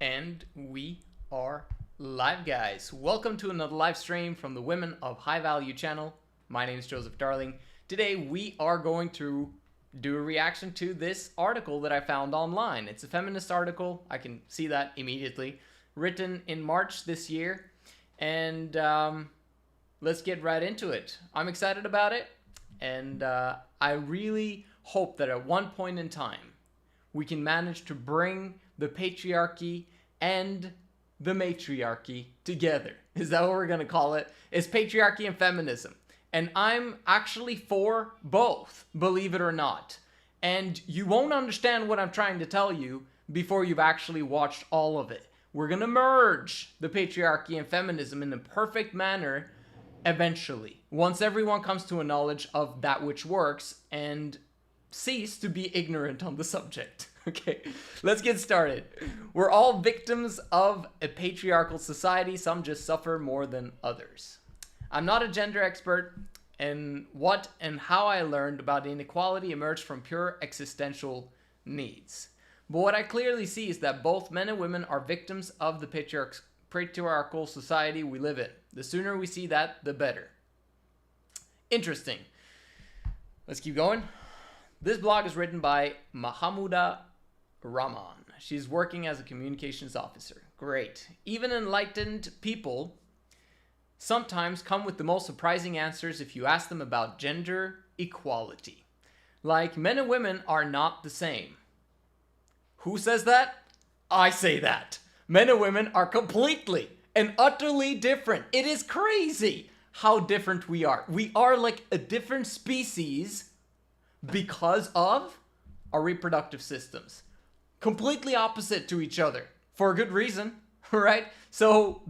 And we are live, guys. Welcome to another live stream from the Women of High Value channel. My name is Joseph Darling. Today we are going to do a reaction to this article that I found online. It's a feminist article. I can see that immediately. Written in March this year. And let's get right into it. I'm excited about it. And I really hope that at one point in time we can manage to bring the patriarchy and the matriarchy together. Is that what we're going to call it? It's patriarchy and feminism. And I'm actually for both, believe it or not. And you won't understand what I'm trying to tell you before you've actually watched all of it. We're going to merge the patriarchy and feminism in a perfect manner eventually, once everyone comes to a knowledge of that which works and cease to be ignorant on the subject. Okay, let's get started. We're all victims of a patriarchal society. Some just suffer more than others. I'm not a gender expert, and what and how I learned about inequality emerged from pure existential needs. But what I clearly see is that both men and women are victims of the patriarchal society we live in. The sooner we see that, the better. Interesting. Let's keep going. This blog is written by Mahmouda Rahman. She's working as a communications officer. Great. Even enlightened people sometimes come with the most surprising answers if you ask them about gender equality. Like, men and women are not the same. Who says that? I say that. Men and women are completely and utterly different. It is crazy how different we are. We are like a different species because of our reproductive systems. Completely opposite to each other for a good reason, right? So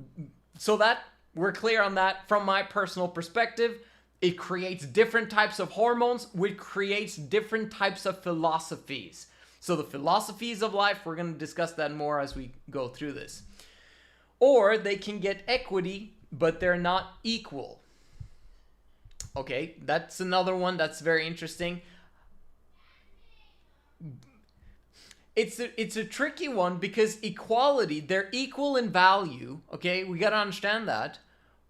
that we're clear on that. From my personal perspective, it creates different types of hormones, which creates different types of philosophies. So the philosophies of life, we're going to discuss that more as we go through this. Or they can get equity, but they're not equal. Okay, that's another one that's very interesting. It's a tricky one because equality, they're equal in value, okay? We got to understand that.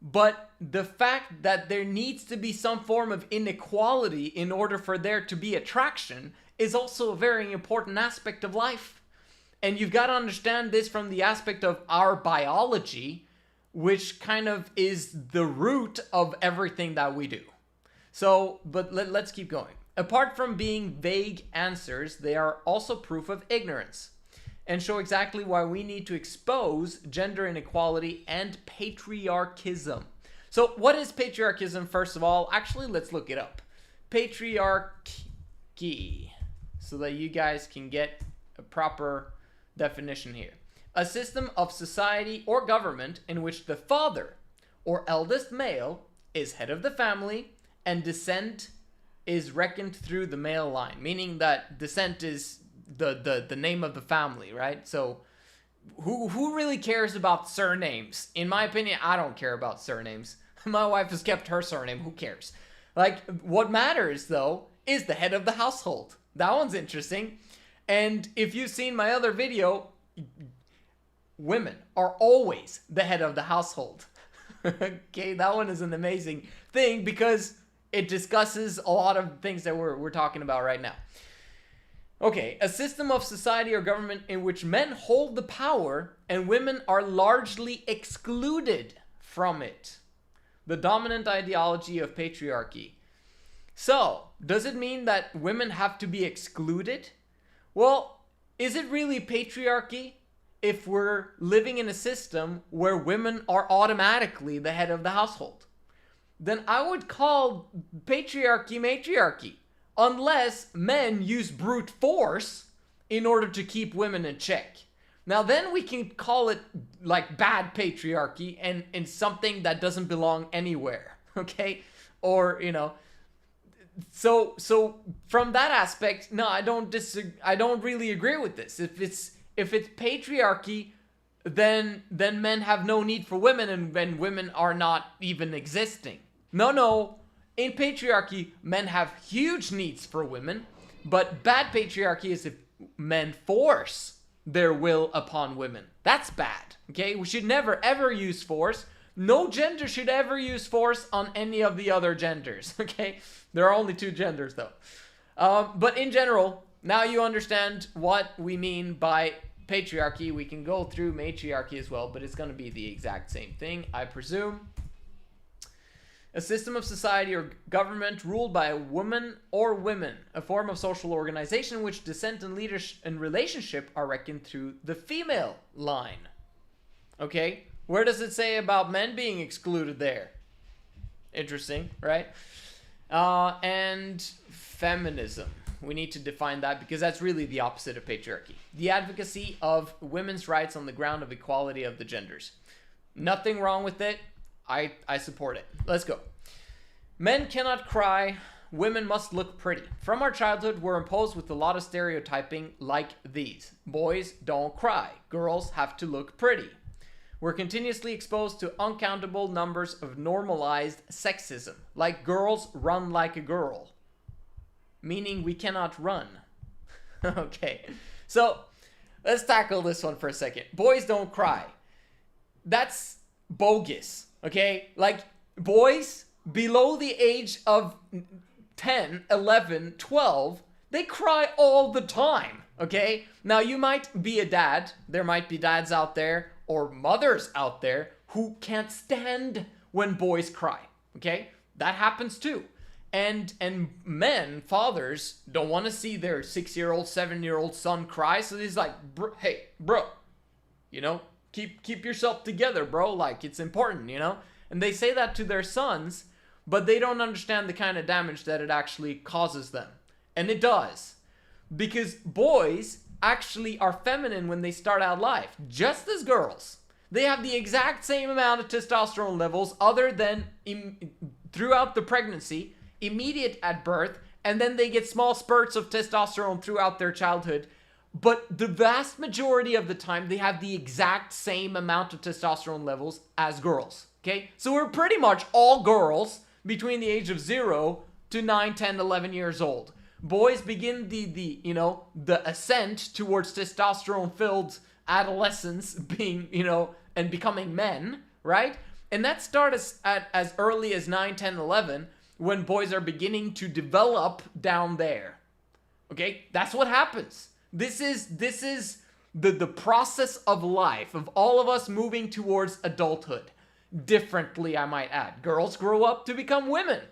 But the fact that there needs to be some form of inequality in order for there to be attraction is also a very important aspect of life. And you've got to understand this from the aspect of our biology, which kind of is the root of everything that we do. So, but let's keep going. Apart from being vague answers, they are also proof of ignorance and show exactly why we need to expose gender inequality and patriarchism. So what is patriarchism, first of all? Actually, let's look it up. Patriarchy, so that you guys can get a proper definition here. A system of society or government in which the father or eldest male is head of the family and descent is reckoned through the male line, meaning that descent is the name of the family, right? So who really cares about surnames? In my opinion, I don't care about surnames. My wife has kept her surname. Who cares? Like, what matters, though, is the head of the household. That one's interesting. And if you've seen my other video, women are always the head of the household. Okay, that one is an amazing thing because it discusses a lot of things that we're talking about right now. Okay, a system of society or government in which men hold the power and women are largely excluded from it. The dominant ideology of patriarchy. So, does it mean that women have to be excluded? Well, is it really patriarchy if we're living in a system where women are automatically the head of the household? Then I would call patriarchy matriarchy, unless men use brute force in order to keep women in check. Now then we can call it like bad patriarchy and something that doesn't belong anywhere, okay? Or, you know, so from that aspect, no, I don't really agree with this. If it's patriarchy, then men have no need for women and women are not even existing. No. In patriarchy, men have huge needs for women, but bad patriarchy is if men force their will upon women. That's bad, okay? We should never ever use force. No gender should ever use force on any of the other genders, okay? There are only two genders though. But in general, now you understand what we mean by patriarchy. We can go through matriarchy as well, but it's going to be the exact same thing, I presume. A system of society or government ruled by a woman or women, a form of social organization in which descent and leadership and relationship are reckoned through the female line. Okay? Where does it say about men being excluded there? Interesting, right? And feminism. We need to define that because that's really the opposite of patriarchy. The advocacy of women's rights on the ground of equality of the genders. Nothing wrong with it. I support it. Let's go. Men cannot cry. Women must look pretty. From our childhood, we're imposed with a lot of stereotyping like these. Boys don't cry. Girls have to look pretty. We're continuously exposed to uncountable numbers of normalized sexism, like girls run like a girl, meaning we cannot run. Okay, so let's tackle this one for a second. Boys don't cry. That's bogus, okay? Like, boys below the age of 10, 11, 12, they cry all the time, okay? Now, you might be a dad. There might be dads out there or mothers out there who can't stand when boys cry, okay? That happens too. And men, fathers, don't want to see their 6-year-old, 7-year-old son cry, so he's like, hey, bro, you know, keep yourself together, bro, like, it's important, you know? And they say that to their sons, but they don't understand the kind of damage that it actually causes them. And it does. Because boys actually are feminine when they start out life, just as girls. They have the exact same amount of testosterone levels other than throughout the pregnancy, immediate at birth, and then they get small spurts of testosterone throughout their childhood. But the vast majority of the time, they have the exact same amount of testosterone levels as girls, okay? So we're pretty much all girls between the age of 0 to 9, 10, 11 years old. Boys begin the ascent towards testosterone-filled adolescence, being, and becoming men, right? And that starts at as early as 9, 10, 11, when boys are beginning to develop down there. Okay? That's what happens. This is the process of life, of all of us moving towards adulthood. Differently, I might add. Girls grow up to become women.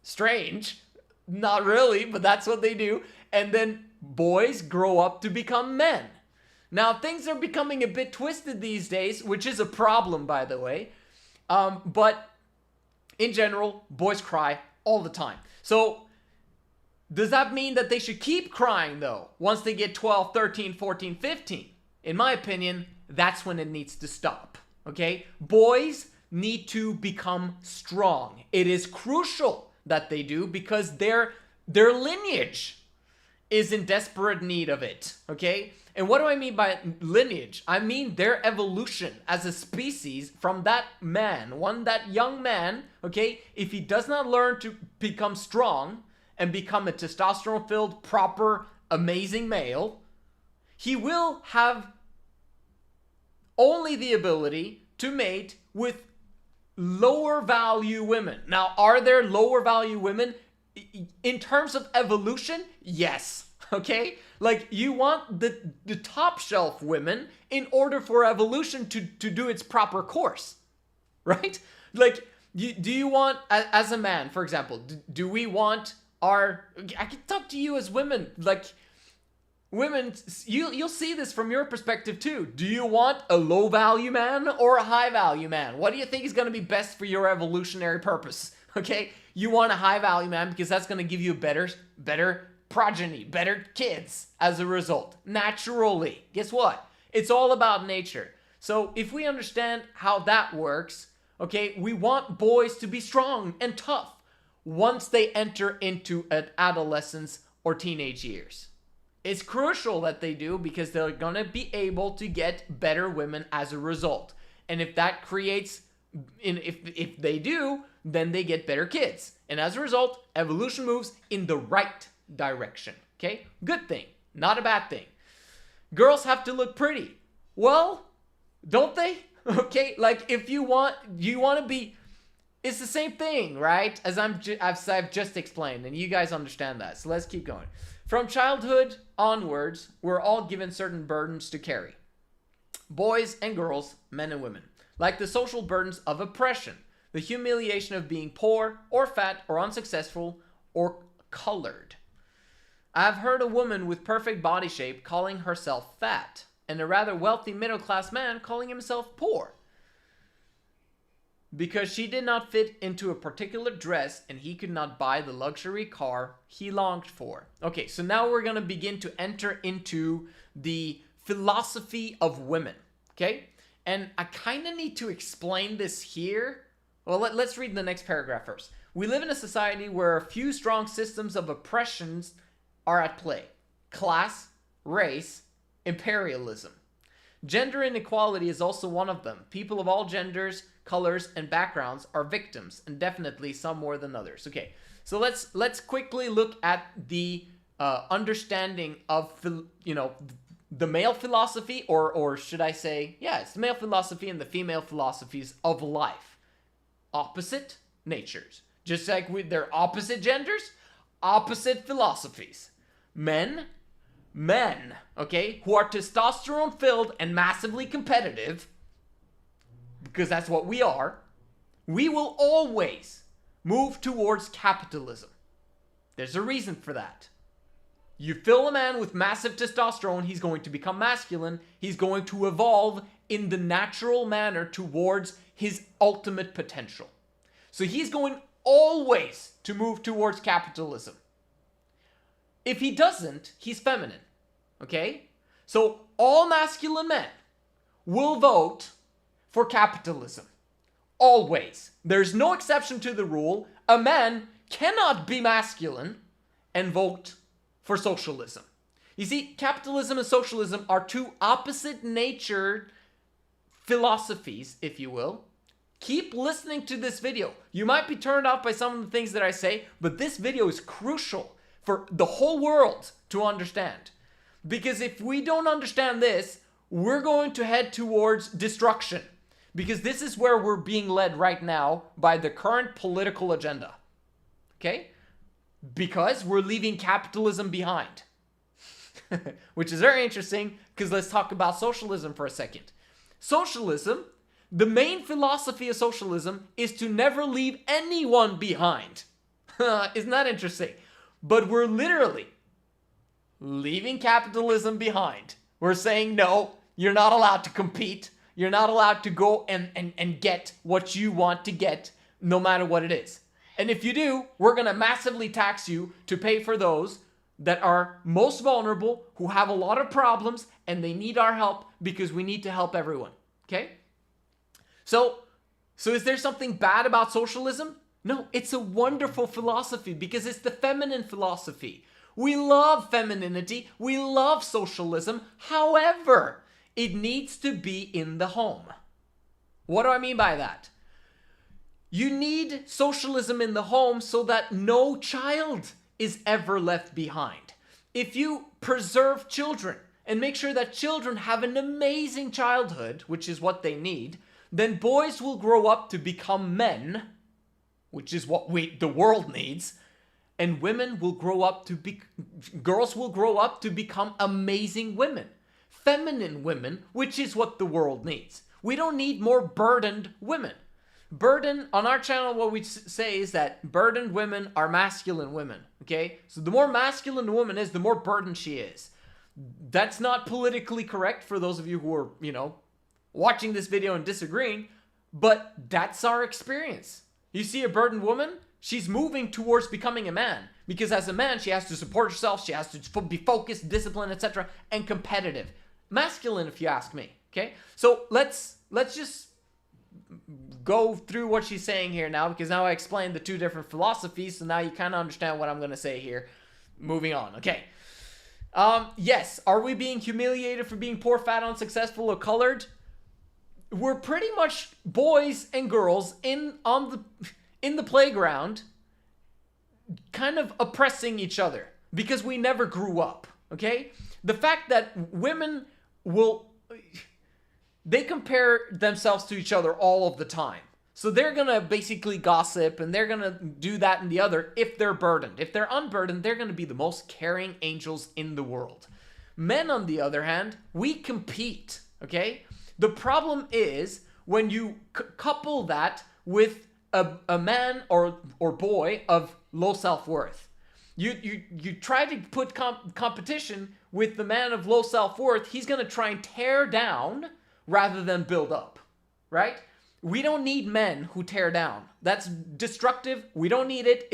Strange. Not really, but that's what they do. And then boys grow up to become men. Now, things are becoming a bit twisted these days, which is a problem, by the way. But in general, boys cry all the time. So, does that mean that they should keep crying, though, once they get 12, 13, 14, 15? In my opinion, that's when it needs to stop, okay? Boys need to become strong. It is crucial that they do because their lineage is in desperate need of it, okay? And what do I mean by lineage? I mean their evolution as a species from that young man, okay? If he does not learn to become strong and become a testosterone-filled, proper, amazing male, he will have only the ability to mate with lower value women. Now, are there lower value women? In terms of evolution, yes. Okay? Like, you want the top shelf women in order for evolution to do its proper course. Right? Like, do you want, as a man, for example, do we want I can talk to you as women, like, women, you'll see this from your perspective too. Do you want a low value man or a high value man? What do you think is going to be best for your evolutionary purpose? Okay, you want a high value man because that's going to give you better progeny, better kids as a result. Naturally, guess what? It's all about nature. So if we understand how that works, okay, we want boys to be strong and tough once they enter into adolescence or teenage years. It's crucial that they do because they're going to be able to get better women as a result. And if that creates, if they do, then they get better kids. And as a result, evolution moves in the right direction. Okay? Good thing, not a bad thing. Girls have to look pretty. Well, don't they? Okay, like if you want to be, it's the same thing, right? As I've just explained, and you guys understand that. So let's keep going. From childhood onwards, we're all given certain burdens to carry. Boys and girls, men and women. Like the social burdens of oppression, the humiliation of being poor or fat or unsuccessful or colored. I've heard a woman with perfect body shape calling herself fat, and a rather wealthy middle-class man calling himself poor, because she did not fit into a particular dress and he could not buy the luxury car he longed for. Okay, so now we're going to begin to enter into the philosophy of women, okay? And I kind of need to explain this here. Well, let's read the next paragraph first. We live in a society where a few strong systems of oppressions are at play. Class, race, imperialism. Gender inequality is also one of them. People of all genders, colors, and backgrounds are victims, and definitely some more than others. Okay, so let's quickly look at the understanding of, the male philosophy, or should I say, yeah, it's the male philosophy and the female philosophies of life. Opposite natures. Just like they're opposite genders, opposite philosophies. Men, okay, who are testosterone filled and massively competitive, because that's what we are, we will always move towards capitalism. There's a reason for that. You fill a man with massive testosterone, he's going to become masculine, he's going to evolve in the natural manner towards his ultimate potential. So he's going always to move towards capitalism. If he doesn't, he's feminine. Okay? So all masculine men will vote for capitalism. Always. There's no exception to the rule. A man cannot be masculine and vote for socialism. You see, capitalism and socialism are two opposite natured philosophies, if you will. Keep listening to this video. You might be turned off by some of the things that I say, but this video is crucial for the whole world to understand. Because if we don't understand this, we're going to head towards destruction. Because this is where we're being led right now by the current political agenda. Okay? Because we're leaving capitalism behind. Which is very interesting, because let's talk about socialism for a second. Socialism, the main philosophy of socialism is to never leave anyone behind. Isn't that interesting? But we're literally leaving capitalism behind. We're saying, no, you're not allowed to compete. You're not allowed to go and get what you want to get, no matter what it is. And if you do, we're going to massively tax you to pay for those that are most vulnerable, who have a lot of problems, and they need our help, because we need to help everyone. Okay? So is there something bad about socialism? No, it's a wonderful philosophy because it's the feminine philosophy. We love femininity. We love socialism. However, it needs to be in the home. What do I mean by that? You need socialism in the home so that no child is ever left behind. If you preserve children and make sure that children have an amazing childhood, which is what they need, then boys will grow up to become men, which is what the world needs, and women will grow up to girls will grow up to become amazing women. Feminine women, which is what the world needs. We don't need more burdened women. Burden, on our channel, what we say is that burdened women are masculine women, okay? So the more masculine a woman is, the more burdened she is. That's not politically correct for those of you who are, watching this video and disagreeing, but that's our experience. You see a burdened woman, she's moving towards becoming a man, because as a man, she has to support herself, she has to be focused, disciplined, etc., and competitive. Masculine, if you ask me, okay? So let's just go through what she's saying here now, because now I explained the two different philosophies, so now you kind of understand what I'm going to say here. Moving on, okay. Yes, are we being humiliated for being poor, fat, unsuccessful, or colored? We're pretty much boys and girls in the playground kind of oppressing each other because we never grew up, okay? The fact that women they compare themselves to each other all of the time. So they're going to basically gossip and they're going to do that and the other if they're burdened. If they're unburdened, they're going to be the most caring angels in the world. Men, on the other hand, we compete, okay? The problem is when you couple that with a man or boy of low self-worth. You try to put competition with the man of low self-worth, he's going to try and tear down rather than build up, right? We don't need men who tear down. That's destructive. We don't need it.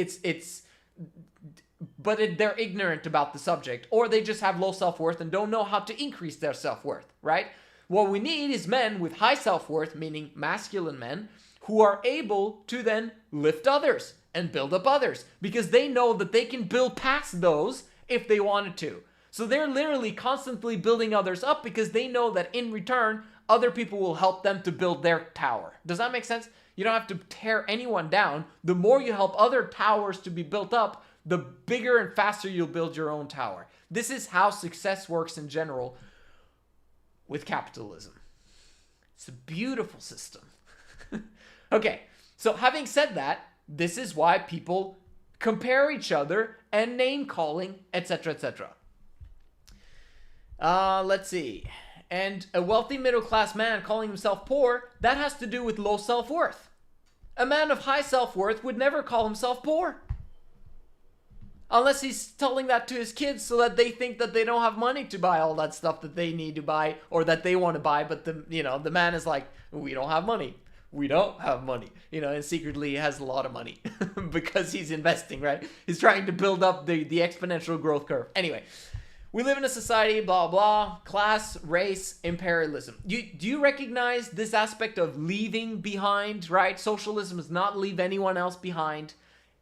They're ignorant about the subject, or they just have low self-worth and don't know how to increase their self-worth, right? What we need is men with high self-worth, meaning masculine men, who are able to then lift others and build up others, because they know that they can build past those if they wanted to. So they're literally constantly building others up because they know that in return, other people will help them to build their tower. Does that make sense? You don't have to tear anyone down. The more you help other towers to be built up, the bigger and faster you'll build your own tower. This is how success works in general with capitalism. It's a beautiful system. Okay, so having said that, this is why people compare each other and name calling, etc., etc. Let's see. And a wealthy middle-class man calling himself poor, that has to do with low self-worth. A man of high self-worth would never call himself poor. Unless he's telling that to his kids so that they think that they don't have money to buy all that stuff that they need to buy or that they want to buy. But the man is like, we don't have money. We don't have money. And secretly he has a lot of money because he's investing, right? He's trying to build up the exponential growth curve. Anyway, we live in a society, blah, blah, class, race, imperialism. Do you recognize this aspect of leaving behind, right? Socialism does not leave anyone else behind.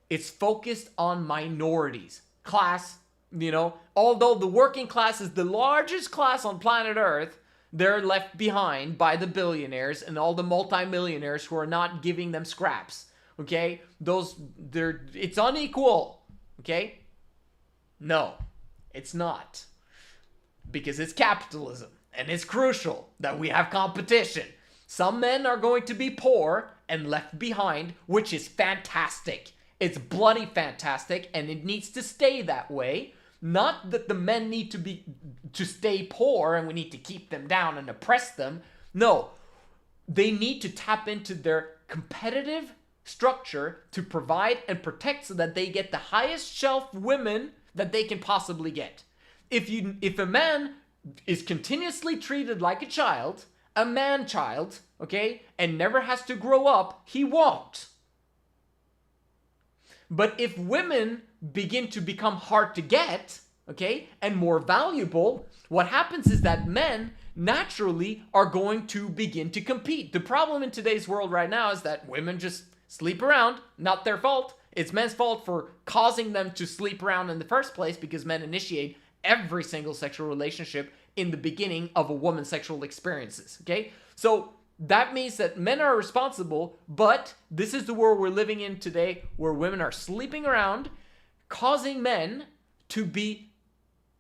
It's focused on minorities. Class, although the working class is the largest class on planet Earth, they're left behind by the billionaires and all the multimillionaires who are not giving them scraps. Okay? It's unequal. Okay? No, it's not. Because it's capitalism. And it's crucial that we have competition. Some men are going to be poor and left behind, which is fantastic. It's bloody fantastic, and it needs to stay that way. Not that the men need to stay poor and we need to keep them down and oppress them. No, they need to tap into their competitive structure to provide and protect so that they get the highest shelf women that they can possibly get. If a man is continuously treated like a child, a man-child, okay, and never has to grow up, he won't. But if women begin to become hard to get, okay, and more valuable, what happens is that men naturally are going to begin to compete. The problem in today's world right now is that women just sleep around, not their fault. It's men's fault for causing them to sleep around in the first place because men initiate every single sexual relationship in the beginning of a woman's sexual experiences, okay? So that means that men are responsible, but this is the world we're living in today where women are sleeping around, causing men to be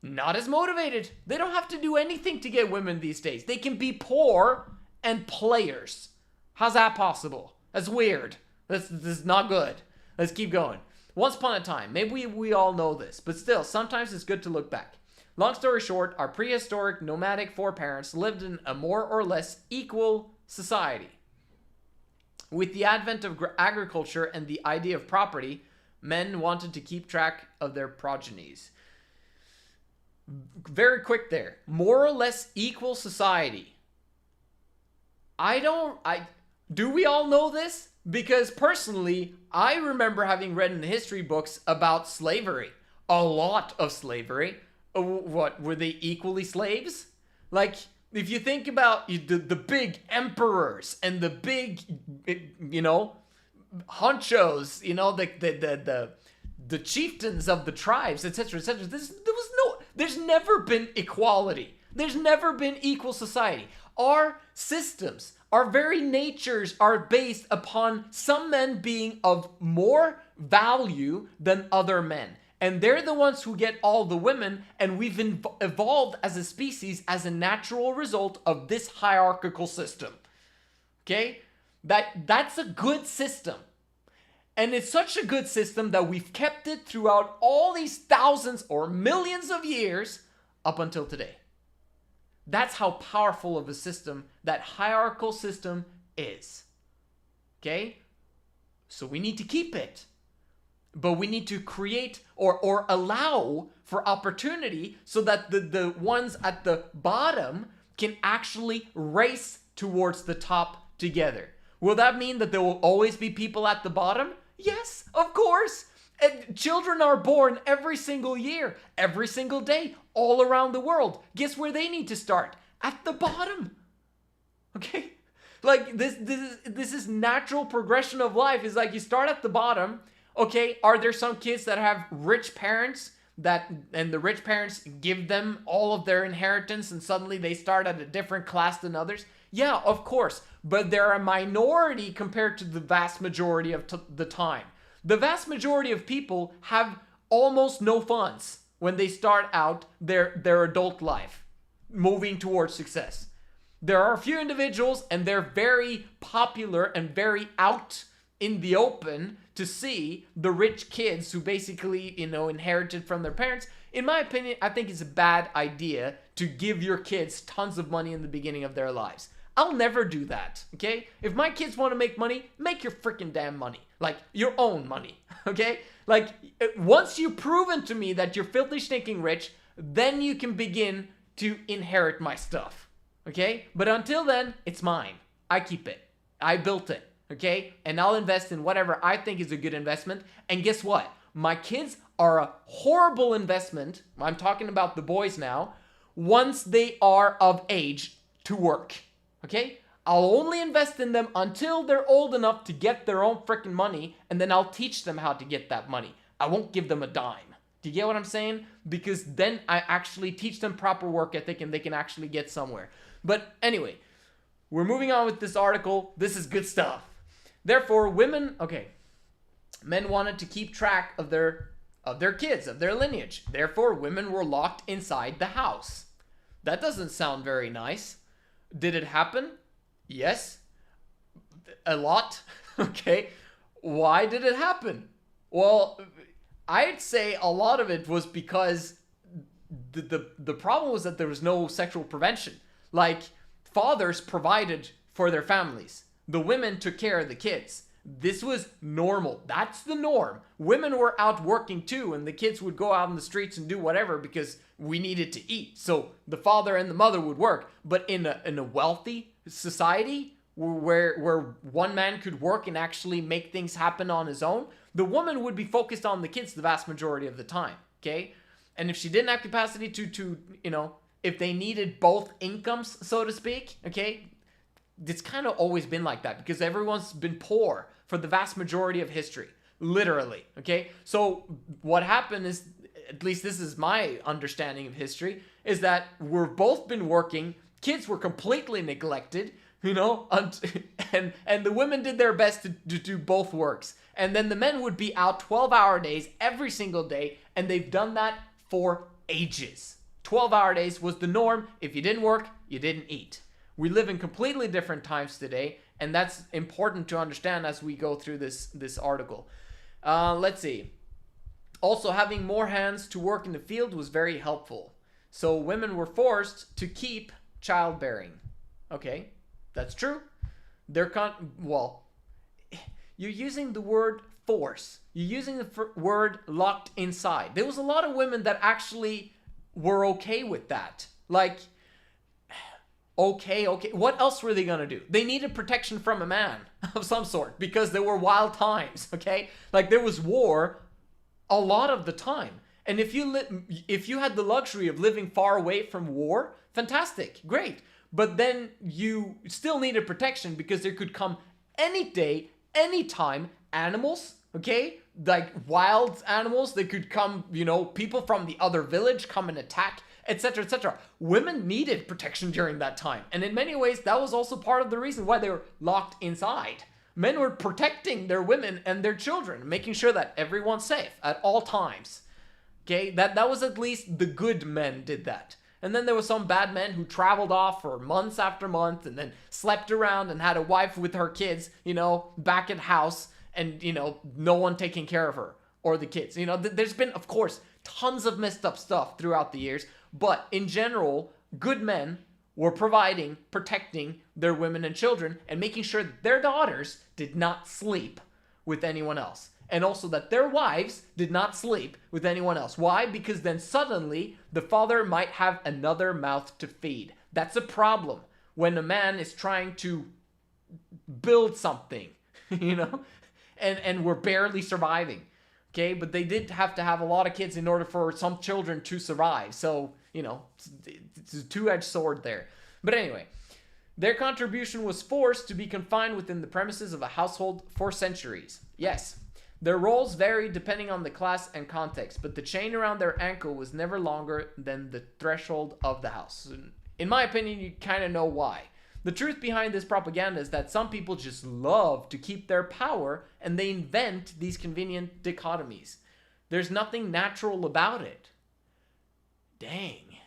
not as motivated. They don't have to do anything to get women these days. They can be poor and players. How's that possible? That's weird. This is not good. Let's keep going. Once upon a time, maybe we all know this, but still, sometimes it's good to look back. Long story short, our prehistoric nomadic foreparents lived in a more or less equal society. With the advent of agriculture and the idea of property, men wanted to keep track of their progenies. Very quick there. More or less equal society. Do we all know this? Because personally, I remember having read in the history books about slavery. A lot of slavery. What, were they equally slaves? Like, if you think about the big emperors and the big, honchos, the chieftains of the tribes, etc., etc. There's never been equality. There's never been equal society. Our systems, our very natures are based upon some men being of more value than other men. And they're the ones who get all the women, and we've evolved as a species as a natural result of this hierarchical system. Okay? That's a good system. And it's such a good system that we've kept it throughout all these thousands or millions of years up until today. That's how powerful of a system that hierarchical system is. Okay? So we need to keep it. But we need to create or allow for opportunity so that the ones at the bottom can actually race towards the top together. Will that mean that there will always be people at the bottom? Yes, of course. And children are born every single year, every single day, all around the world. Guess where they need to start? At the bottom. Okay? Like this is natural progression of life. Is like you start at the bottom. Okay, are there some kids that have rich parents and the rich parents give them all of their inheritance and suddenly they start at a different class than others? Yeah, of course. But they're a minority compared to the vast majority of the time. The vast majority of people have almost no funds when they start out their adult life, moving towards success. There are a few individuals, and they're very popular and very out in the open to see the rich kids who basically, inherited from their parents. In my opinion, I think it's a bad idea to give your kids tons of money in the beginning of their lives. I'll never do that, okay? If my kids want to make money, make your freaking damn money. Like, your own money, okay? Like, once you've proven to me that you're filthy stinking rich, then you can begin to inherit my stuff, okay? But until then, it's mine. I keep it. I built it, okay? And I'll invest in whatever I think is a good investment. And guess what? My kids are a horrible investment. I'm talking about the boys now. Once they are of age to work. Okay? I'll only invest in them until they're old enough to get their own freaking money, and then I'll teach them how to get that money. I won't give them a dime. Do you get what I'm saying? Because then I actually teach them proper work ethic and they can actually get somewhere. But anyway, we're moving on with this article. This is good stuff. Therefore, men wanted to keep track of their kids, of their lineage. Therefore, women were locked inside the house. That doesn't sound very nice. Did it happen? Yes. A lot. Okay. Why did it happen? Well, I'd say a lot of it was because the problem was that there was no sexual prevention. Like, fathers provided for their families. The women took care of the kids. This was normal. That's the norm. Women were out working too, and the kids would go out in the streets and do whatever because we needed to eat. So the father and the mother would work. But in a wealthy society where one man could work and actually make things happen on his own, the woman would be focused on the kids the vast majority of the time. Okay? And if she didn't have capacity to if they needed both incomes, so to speak, okay, it's kind of always been like that because everyone's been poor for the vast majority of history, literally, okay? So what happened is, at least this is my understanding of history, is that we've both been working, kids were completely neglected, and the women did their best to do both works. And then the men would be out 12-hour days every single day, and they've done that for ages. 12-hour days was the norm. If you didn't work, you didn't eat. We live in completely different times today, and that's important to understand as we go through this article. Let's see. Also, having more hands to work in the field was very helpful. So women were forced to keep childbearing. Okay, that's true. You're using the word force. You're using the word locked inside. There was a lot of women that actually were okay with that. Like, okay. What else were they going to do? They needed protection from a man of some sort because there were wild times, okay? Like, there was war a lot of the time. And if you had the luxury of living far away from war, fantastic, great. But then you still needed protection because there could come any day, any time, animals, okay? Like wild animals, they could come, people from the other village come and attack, etc., etc. Women needed protection during that time. And in many ways, that was also part of the reason why they were locked inside. Men were protecting their women and their children, making sure that everyone's safe at all times. Okay, that was at least the good men did that. And then there were some bad men who traveled off for months after month and then slept around and had a wife with her kids, back at house, and, no one taking care of her or the kids. There's been, of course, tons of messed up stuff throughout the years, but in general, good men were providing, protecting their women and children and making sure that their daughters did not sleep with anyone else. And also that their wives did not sleep with anyone else. Why? Because then suddenly the father might have another mouth to feed. That's a problem when a man is trying to build something, and we're barely surviving. Okay, but they did have to have a lot of kids in order for some children to survive. So, it's a two-edged sword there. But anyway, their contribution was forced to be confined within the premises of a household for centuries. Yes, their roles varied depending on the class and context, but the chain around their ankle was never longer than the threshold of the house. In my opinion, you kind of know why. The truth behind this propaganda is that some people just love to keep their power, and they invent these convenient dichotomies. There's nothing natural about it. Dang.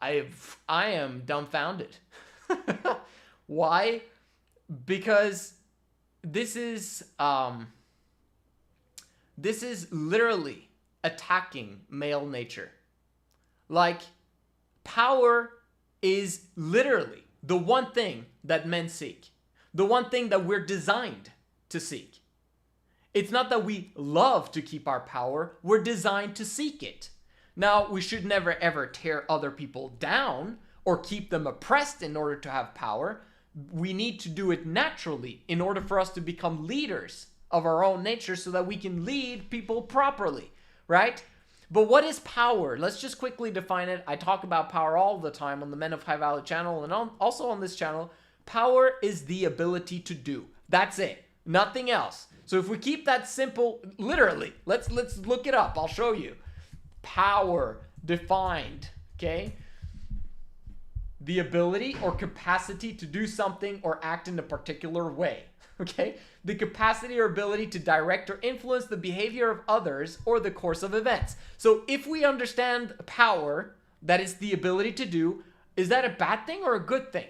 I am dumbfounded. Why? Because this is literally attacking male nature. Like, power is literally the one thing that men seek. The one thing that we're designed to seek. It's not that we love to keep our power, we're designed to seek it. Now, we should never ever tear other people down or keep them oppressed in order to have power. We need to do it naturally in order for us to become leaders of our own nature so that we can lead people properly, right? But what is power? Let's just quickly define it. I talk about power all the time on the Men of High Value channel and also on this channel. Power is the ability to do. That's it. Nothing else. So if we keep that simple, literally, let's look it up. I'll show you. Power defined, okay? The ability or capacity to do something or act in a particular way, okay? The capacity or ability to direct or influence the behavior of others or the course of events. So if we understand power, that is the ability to do, is that a bad thing or a good thing?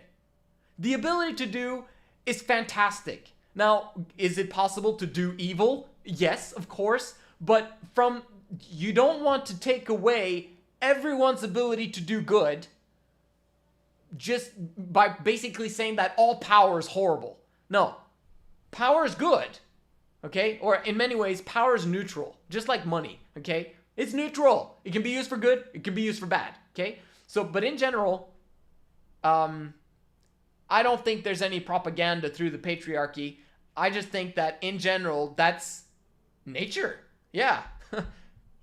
The ability to do is fantastic. Now, is it possible to do evil? Yes, of course, but you don't want to take away everyone's ability to do good just by basically saying that all power is horrible. No. Power is good, okay? Or in many ways, power is neutral, just like money, okay? It's neutral. It can be used for good, it can be used for bad, okay? So, but in general, I don't think there's any propaganda through the patriarchy. I just think that in general, that's nature. Yeah.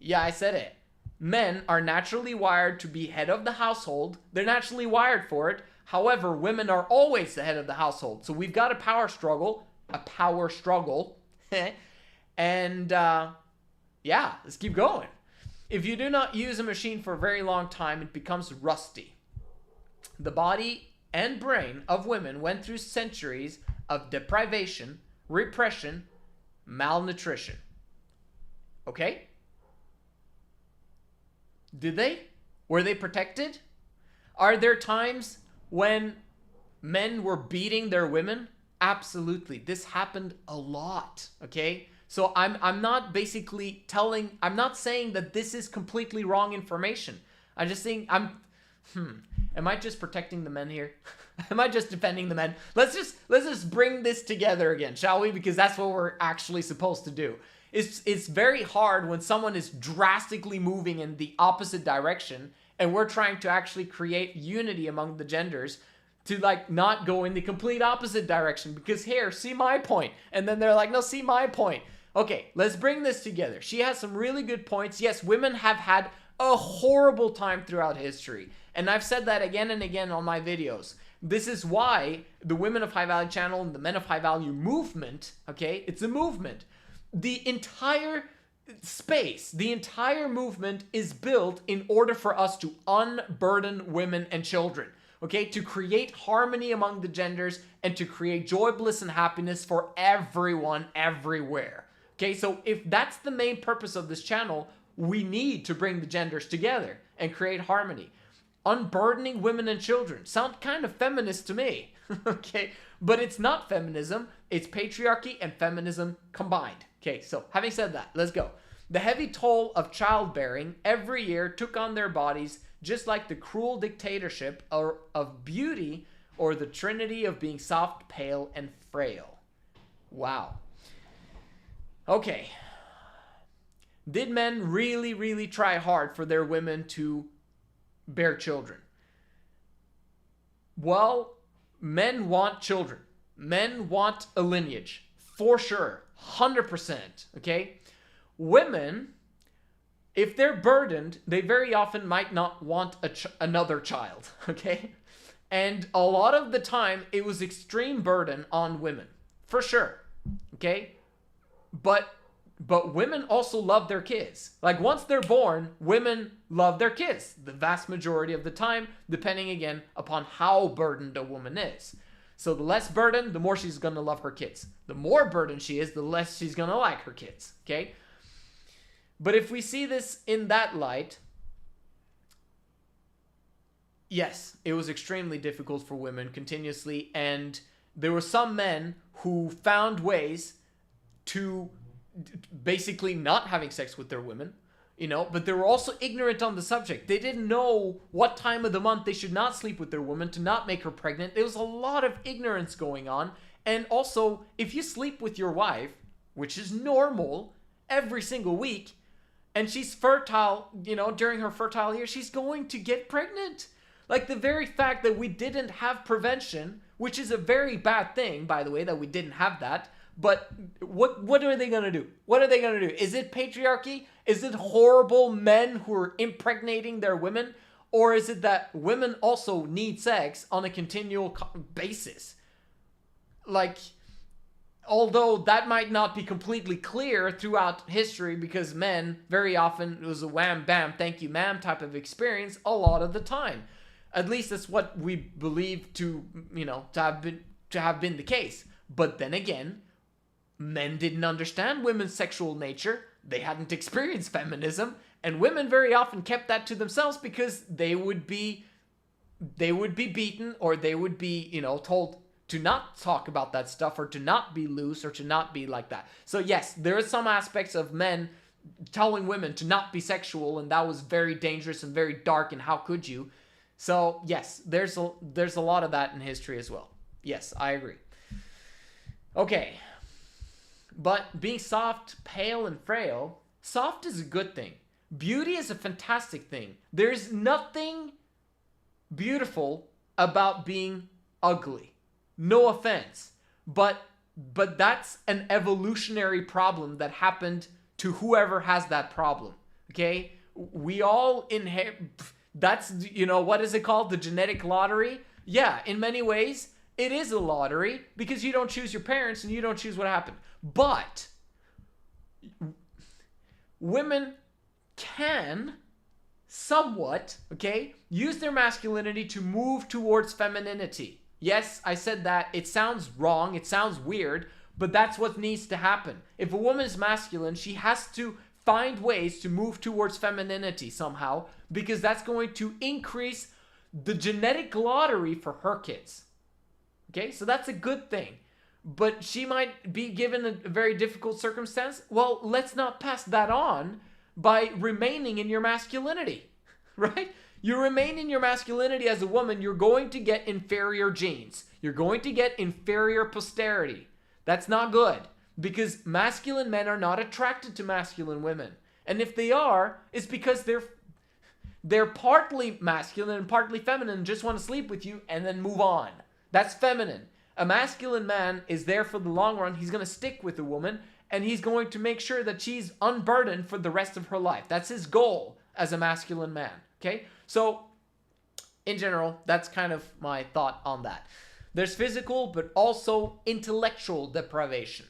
Yeah, I said it. Men are naturally wired to be head of the household. They're naturally wired for it. However, women are always the head of the household. So we've got a power struggle. And yeah, let's keep going. If you do not use a machine for a very long time, it becomes rusty. The body and brain of women went through centuries of deprivation, repression, malnutrition. Okay? Did they? Were they protected? Are there times when men were beating their women? Absolutely. This happened a lot, okay? So I'm not basically I'm not saying that this is completely wrong information. I'm just saying am I just protecting the men here? Am I just defending the men? Let's just bring this together again, shall we? Because that's what we're actually supposed to do. It's very hard when someone is drastically moving in the opposite direction and we're trying to actually create unity among the genders to not go in the complete opposite direction, because here, see my point. And then they're like, no, see my point. Okay, let's bring this together. She has some really good points. Yes, women have had a horrible time throughout history. And I've said that again and again on my videos. This is why the Women of High Value channel and the Men of High Value movement, okay, it's a movement. The entire space, the entire movement is built in order for us to unburden women and children, okay, to create harmony among the genders and to create joy, bliss, and happiness for everyone, everywhere. Okay, so if that's the main purpose of this channel, we need to bring the genders together and create harmony. Unburdening women and children sound kind of feminist to me. Okay, but it's not feminism. It's patriarchy and feminism combined. Okay, so having said that, let's go. The heavy toll of childbearing every year took on their bodies, just like the cruel dictatorship of beauty, or the trinity of being soft, pale, and frail. Wow. Okay. Did men really, really try hard for their women to bear children? Well, men want children. Men want a lineage, for sure, 100%, okay? Women, if they're burdened, they very often might not want another child, okay? And a lot of the time, it was extreme burden on women, for sure, okay? But women also love their kids. Like, once they're born, women love their kids the vast majority of the time, depending, again, upon how burdened a woman is. So the less burdened, the more she's going to love her kids. The more burdened she is, the less she's going to like her kids, okay? But if we see this in that light, yes, it was extremely difficult for women continuously, and there were some men who found ways to basically not having sex with their women, but they were also ignorant on the subject. They didn't know what time of the month they should not sleep with their woman to not make her pregnant. There was a lot of ignorance going on. And also, if you sleep with your wife, which is normal, every single week, and she's fertile, during her fertile years, she's going to get pregnant. Like, the very fact that we didn't have prevention, which is a very bad thing, by the way, that we didn't have that. But what are they going to do? What are they going to do? Is it patriarchy? Is it horrible men who are impregnating their women? Or is it that women also need sex on a continual basis? Like, although that might not be completely clear throughout history, because men, very often, it was a wham, bam, thank you, ma'am type of experience a lot of the time. At least that's what we believe to have been the case. But then again, men didn't understand women's sexual nature. They hadn't experienced feminism, and women very often kept that to themselves because they would be beaten, or they would be, told to not talk about that stuff, or to not be loose, or to not be like that. So yes, there are some aspects of men telling women to not be sexual, and that was very dangerous and very dark, and how could you? So yes, there's a lot of that in history as well. Yes, I agree. Okay. But being soft, pale, and frail, soft is a good thing. Beauty is a fantastic thing. There's nothing beautiful about being ugly. No offense. But that's an evolutionary problem that happened to whoever has that problem. Okay? We all inherit... That's, what is it called? The genetic lottery? Yeah, in many ways, it is a lottery, because you don't choose your parents and you don't choose what happened. But women can somewhat, use their masculinity to move towards femininity. Yes, I said that. It sounds wrong. It sounds weird, but that's what needs to happen. If a woman is masculine, she has to find ways to move towards femininity somehow, because that's going to increase the genetic lottery for her kids. Okay, so that's a good thing. But she might be given a very difficult circumstance. Well, let's not pass that on by remaining in your masculinity, right? You remain in your masculinity as a woman, you're going to get inferior genes. You're going to get inferior posterity. That's not good, because masculine men are not attracted to masculine women. And if they are, it's because they're partly masculine and partly feminine, just want to sleep with you and then move on. That's feminine. A masculine man is there for the long run. He's going to stick with a woman, and he's going to make sure that she's unburdened for the rest of her life. That's his goal as a masculine man. Okay? So, in general, that's kind of my thought on that. There's physical, but also intellectual deprivation.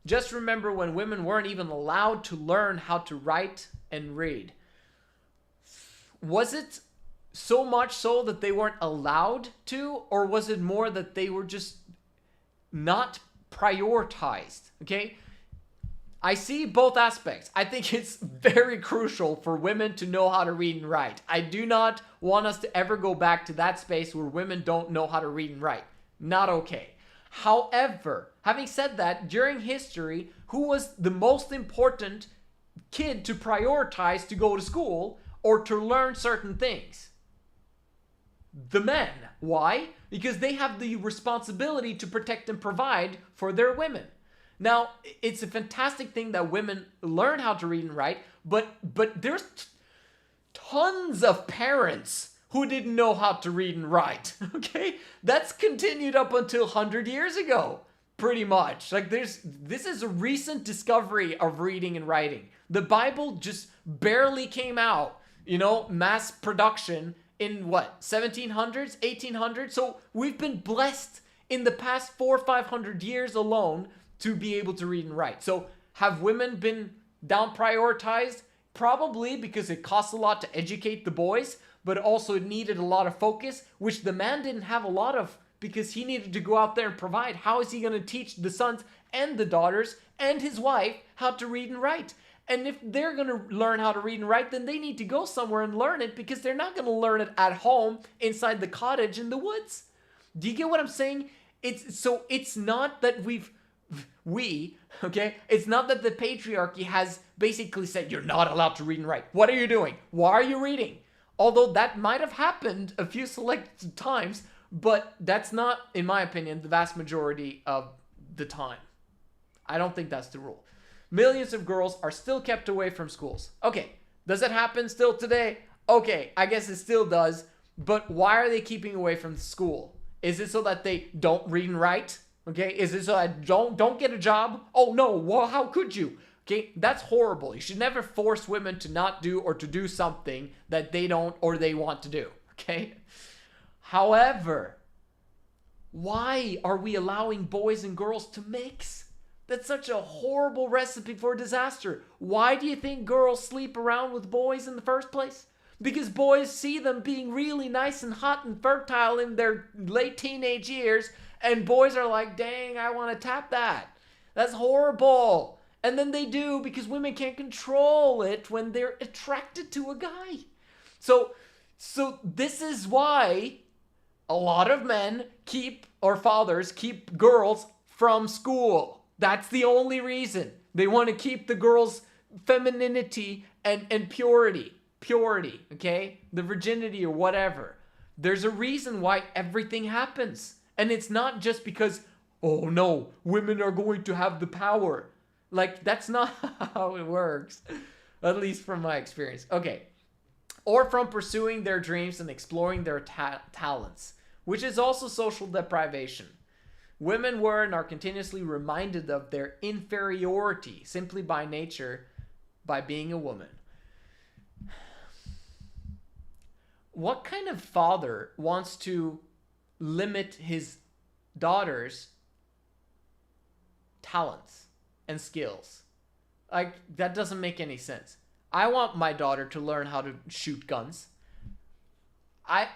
Just remember when women weren't even allowed to learn how to write and read. Was it so much so that they weren't allowed to, or was it more that they were just not prioritized? Okay, I see both aspects. I think it's very crucial for women to know how to read and write. I do not want us to ever go back to that space where women don't know how to read and write. Not okay. However, having said that, during history, who was the most important kid to prioritize to go to school or to learn certain things? The men. Why? Because they have the responsibility to protect and provide for their women. Now, it's a fantastic thing that women learn how to read and write, but there's tons of parents who didn't know how to read and write, okay? That's continued up until 100 years ago, pretty much. Like, this is a recent discovery of reading and writing. The Bible just barely came out, mass production in what, 1700s, 1800s? So we've been blessed in the past 400 or 500 years alone to be able to read and write. So have women been down prioritized? Probably, because it costs a lot to educate the boys, but also it needed a lot of focus, which the man didn't have a lot of, because he needed to go out there and provide. How is he going to teach the sons and the daughters and his wife how to read and write? And if they're going to learn how to read and write, then they need to go somewhere and learn it, because they're not going to learn it at home inside the cottage in the woods. Do you get what I'm saying? It's not that it's not that the patriarchy has basically said, you're not allowed to read and write. What are you doing? Why are you reading? Although that might have happened a few select times, but that's not, in my opinion, the vast majority of the time. I don't think that's the rule. Millions of girls are still kept away from schools. Okay, does it happen still today? Okay, I guess it still does, but why are they keeping away from school? Is it so that they don't read and write? Okay, is it so I don't get a job? Oh no, well, how could you? Okay, that's horrible. You should never force women to not do or to do something that they don't or they want to do. Okay? However, why are we allowing boys and girls to mix? That's such a horrible recipe for disaster. Why do you think girls sleep around with boys in the first place? Because boys see them being really nice and hot and fertile in their late teenage years, and boys are like, dang, I want to tap that. That's horrible. And then they do, because women can't control it when they're attracted to a guy. So this is why a lot of men fathers keep girls from school. That's the only reason. They want to keep the girls' femininity and purity, okay? The virginity or whatever. There's a reason why everything happens. And it's not just because, oh no, women are going to have the power. Like, that's not how it works. At least from my experience. Okay. Or from pursuing their dreams and exploring their talents, which is also social deprivation. Women were and are continuously reminded of their inferiority simply by nature, by being a woman. What kind of father wants to limit his daughter's talents and skills? Like, that doesn't make any sense. I want my daughter to learn how to shoot guns. I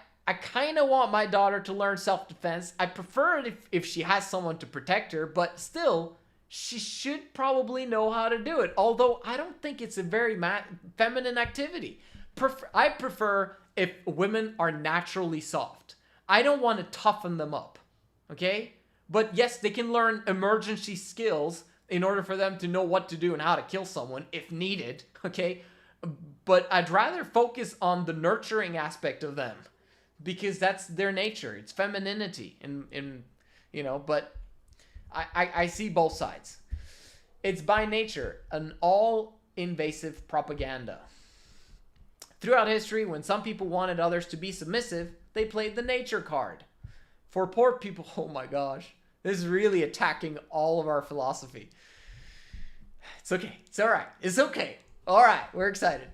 kind of want my daughter to learn self-defense. I prefer it if she has someone to protect her, but still, she should probably know how to do it. Although, I don't think it's a very feminine activity. I prefer if women are naturally soft. I don't want to toughen them up, okay? But yes, they can learn emergency skills in order for them to know what to do and how to kill someone if needed, okay? But I'd rather focus on the nurturing aspect of them, because that's their nature. It's femininity, but I see both sides. It's by nature an all-invasive propaganda. Throughout history, when some people wanted others to be submissive, they played the nature card. For poor people, oh my gosh, this is really attacking all of our philosophy. It's okay. It's all right. It's okay. All right. We're excited.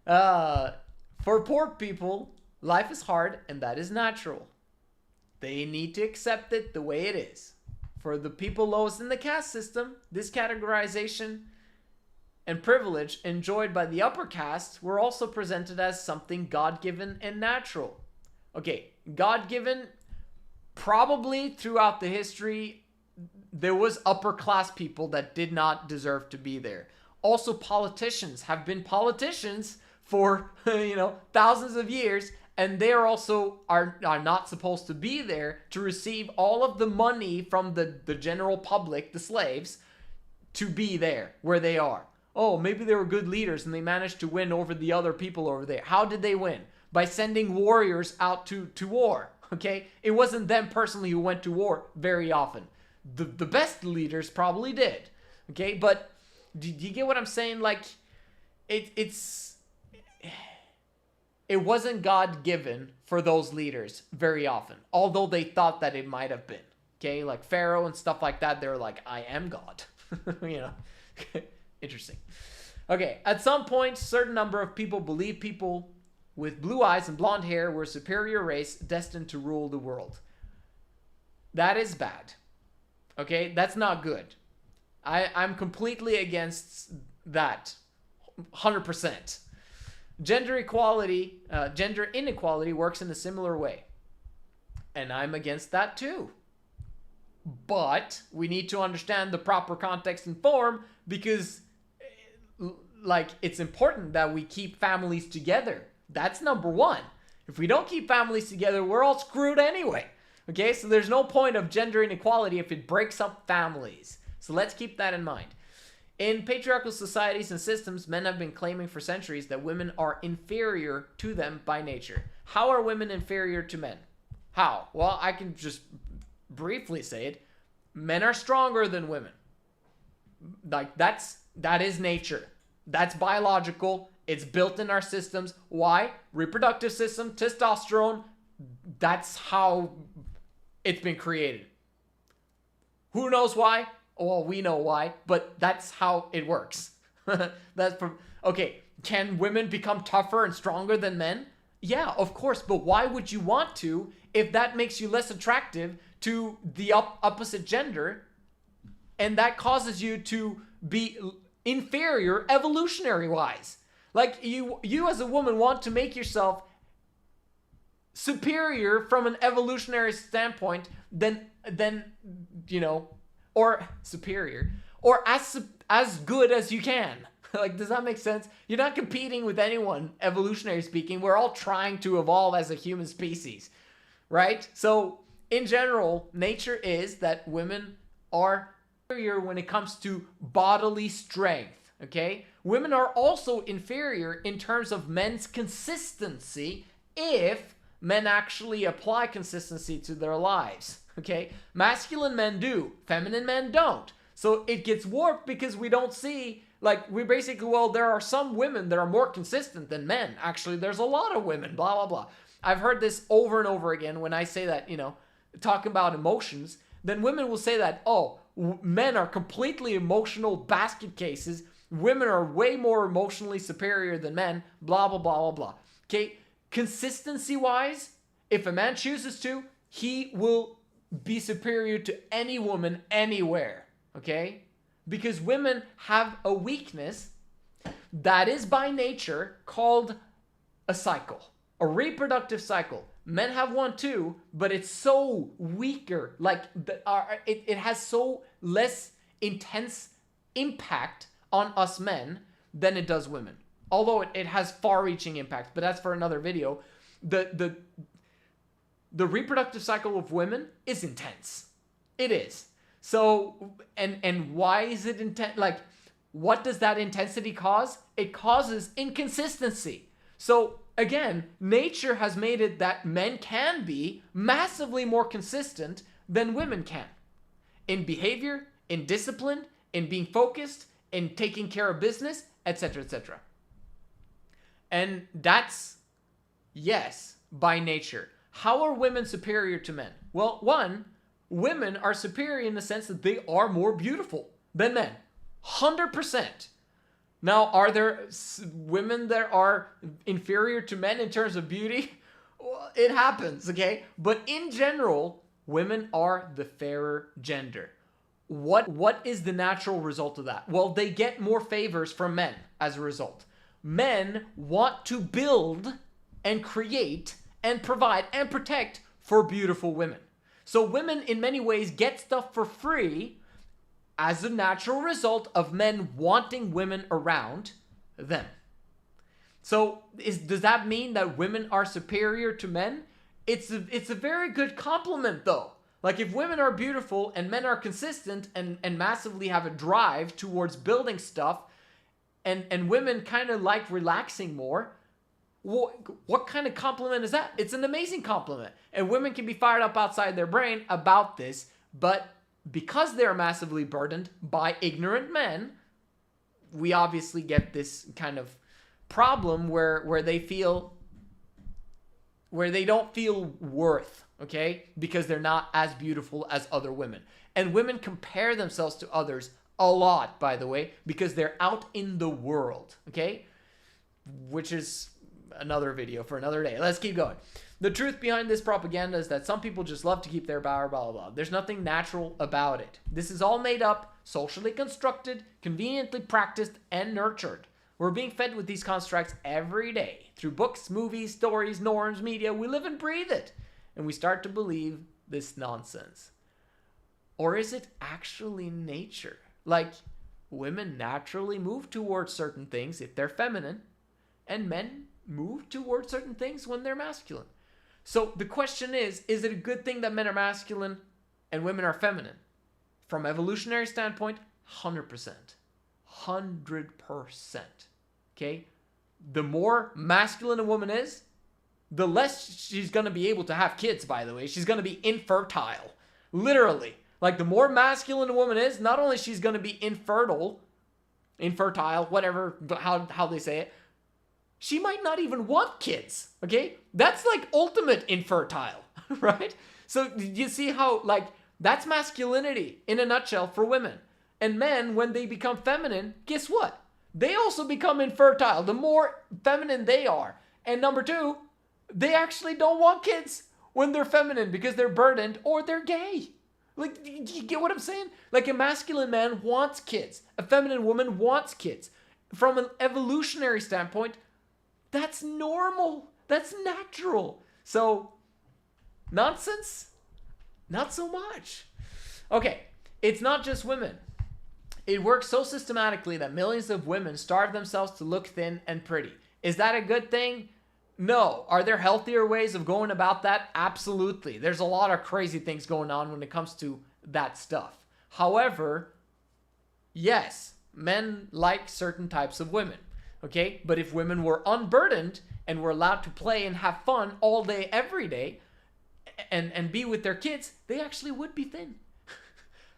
For poor people, life is hard, and that is natural. They need to accept it the way it is. For the people lowest in the caste system, this categorization and privilege enjoyed by the upper caste were also presented as something God-given and natural. Okay, God-given, probably throughout the history, there was upper class people that did not deserve to be there. Also, politicians have been politicians for thousands of years, and they are not supposed to be there to receive all of the money from the general public, the slaves, to be there where they are. Oh, maybe they were good leaders and they managed to win over the other people over there. How did they win? By sending warriors out to war, okay? It wasn't them personally who went to war very often. The best leaders probably did, okay? But do you get what I'm saying? Like, it wasn't God-given for those leaders very often, although they thought that it might have been, okay? Like Pharaoh and stuff like that, they're like, I am God, Interesting. Okay, at some point, certain number of people believe people with blue eyes and blonde hair were a superior race destined to rule the world. That is bad. Okay, that's not good. I'm completely against that. 100%. Gender inequality works in a similar way. And I'm against that too. But we need to understand the proper context and form, because it's important that we keep families together. That's number one. If we don't keep families together, we're all screwed anyway. Okay, so there's no point of gender inequality if it breaks up families. So let's keep that in mind. In patriarchal societies and systems, men have been claiming for centuries that women are inferior to them by nature. How are women inferior to men? How? Well, I can just briefly say it. Men are stronger than women. That is nature. That's biological. It's built in our systems. Why? Reproductive system, testosterone. That's how it's been created. Who knows why? Well, we know why, but that's how it works. Okay, can women become tougher and stronger than men? Yeah, of course, but why would you want to if that makes you less attractive to the opposite gender, and that causes you to be inferior evolutionary-wise? Like, you as a woman want to make yourself superior from an evolutionary standpoint than or superior, or as good as you can. Like, does that make sense? You're not competing with anyone, evolutionary speaking. We're all trying to evolve as a human species, right? So, in general, nature is that women are inferior when it comes to bodily strength, okay? Women are also inferior in terms of men's consistency if men actually apply consistency to their lives, okay? Masculine men do, feminine men don't. So it gets warped because we don't see, there are some women that are more consistent than men. Actually, there's a lot of women, blah, blah, blah. I've heard this over and over again when I say that, talking about emotions, then women will say that, men are completely emotional basket cases. Women are way more emotionally superior than men, blah, blah, blah, blah, blah. Okay, consistency-wise, if a man chooses to, he will be superior to any woman anywhere, okay? Because women have a weakness that is by nature called a cycle, a reproductive cycle. Men have one too, but it's so weaker. It has so less intense impact on us men than it does women. Although it has far-reaching impact, but that's for another video. The reproductive cycle of women is intense. It is. So, and why is it intense? What does that intensity cause? It causes inconsistency. So, again, nature has made it that men can be massively more consistent than women can. In behavior, in discipline, in being focused, in taking care of business, etc., etc. And that's, yes, by nature. How are women superior to men? Well, one, women are superior in the sense that they are more beautiful than men. 100%. Now, are there women that are inferior to men in terms of beauty? Well, it happens, okay? But in general, women are the fairer gender. What is the natural result of that? Well, they get more favors from men as a result. Men want to build and create and provide and protect for beautiful women. So women in many ways get stuff for free as a natural result of men wanting women around them. So does that mean that women are superior to men? It's a very good compliment, though. Like, if women are beautiful and men are consistent and massively have a drive towards building stuff, and women kind of like relaxing more, what kind of compliment is that? It's an amazing compliment. And women can be fired up outside their brain about this, but because they're massively burdened by ignorant men, we obviously get this kind of problem where they don't feel worth, okay? Because they're not as beautiful as other women. And women compare themselves to others a lot, by the way, because they're out in the world, okay? Which is another video for another day. Let's keep going. The truth behind this propaganda is that some people just love to keep their power, blah, blah, blah. There's nothing natural about it. This is all made up, socially constructed, conveniently practiced, and nurtured. We're being fed with these constructs every day through books, movies, stories, norms, media. We live and breathe it. And we start to believe this nonsense. Or is it actually nature? Like, women naturally move towards certain things if they're feminine, and men move towards certain things when they're masculine. So the question is it a good thing that men are masculine and women are feminine? From evolutionary standpoint, 100%. 100%. Okay? The more masculine a woman is, the less she's going to be able to have kids, by the way. She's going to be infertile. Literally. Like, the more masculine a woman is, not only she's going to be infertile, whatever, how they say it, she might not even want kids, okay? That's like ultimate infertile, right? So you see how, like, that's masculinity in a nutshell for women. And men, when they become feminine, guess what? They also become infertile, the more feminine they are. And number two, they actually don't want kids when they're feminine because they're burdened or they're gay. Like, do you get what I'm saying? Like, a masculine man wants kids. A feminine woman wants kids. From an evolutionary standpoint, that's normal. That's natural. So, nonsense? Not so much. Okay, it's not just women. It works so systematically that millions of women starve themselves to look thin and pretty. Is that a good thing? No. Are there healthier ways of going about that? Absolutely. There's a lot of crazy things going on when it comes to that stuff. However, yes, men like certain types of women. Okay? But if women were unburdened and were allowed to play and have fun all day, every day, and be with their kids, they actually would be thin.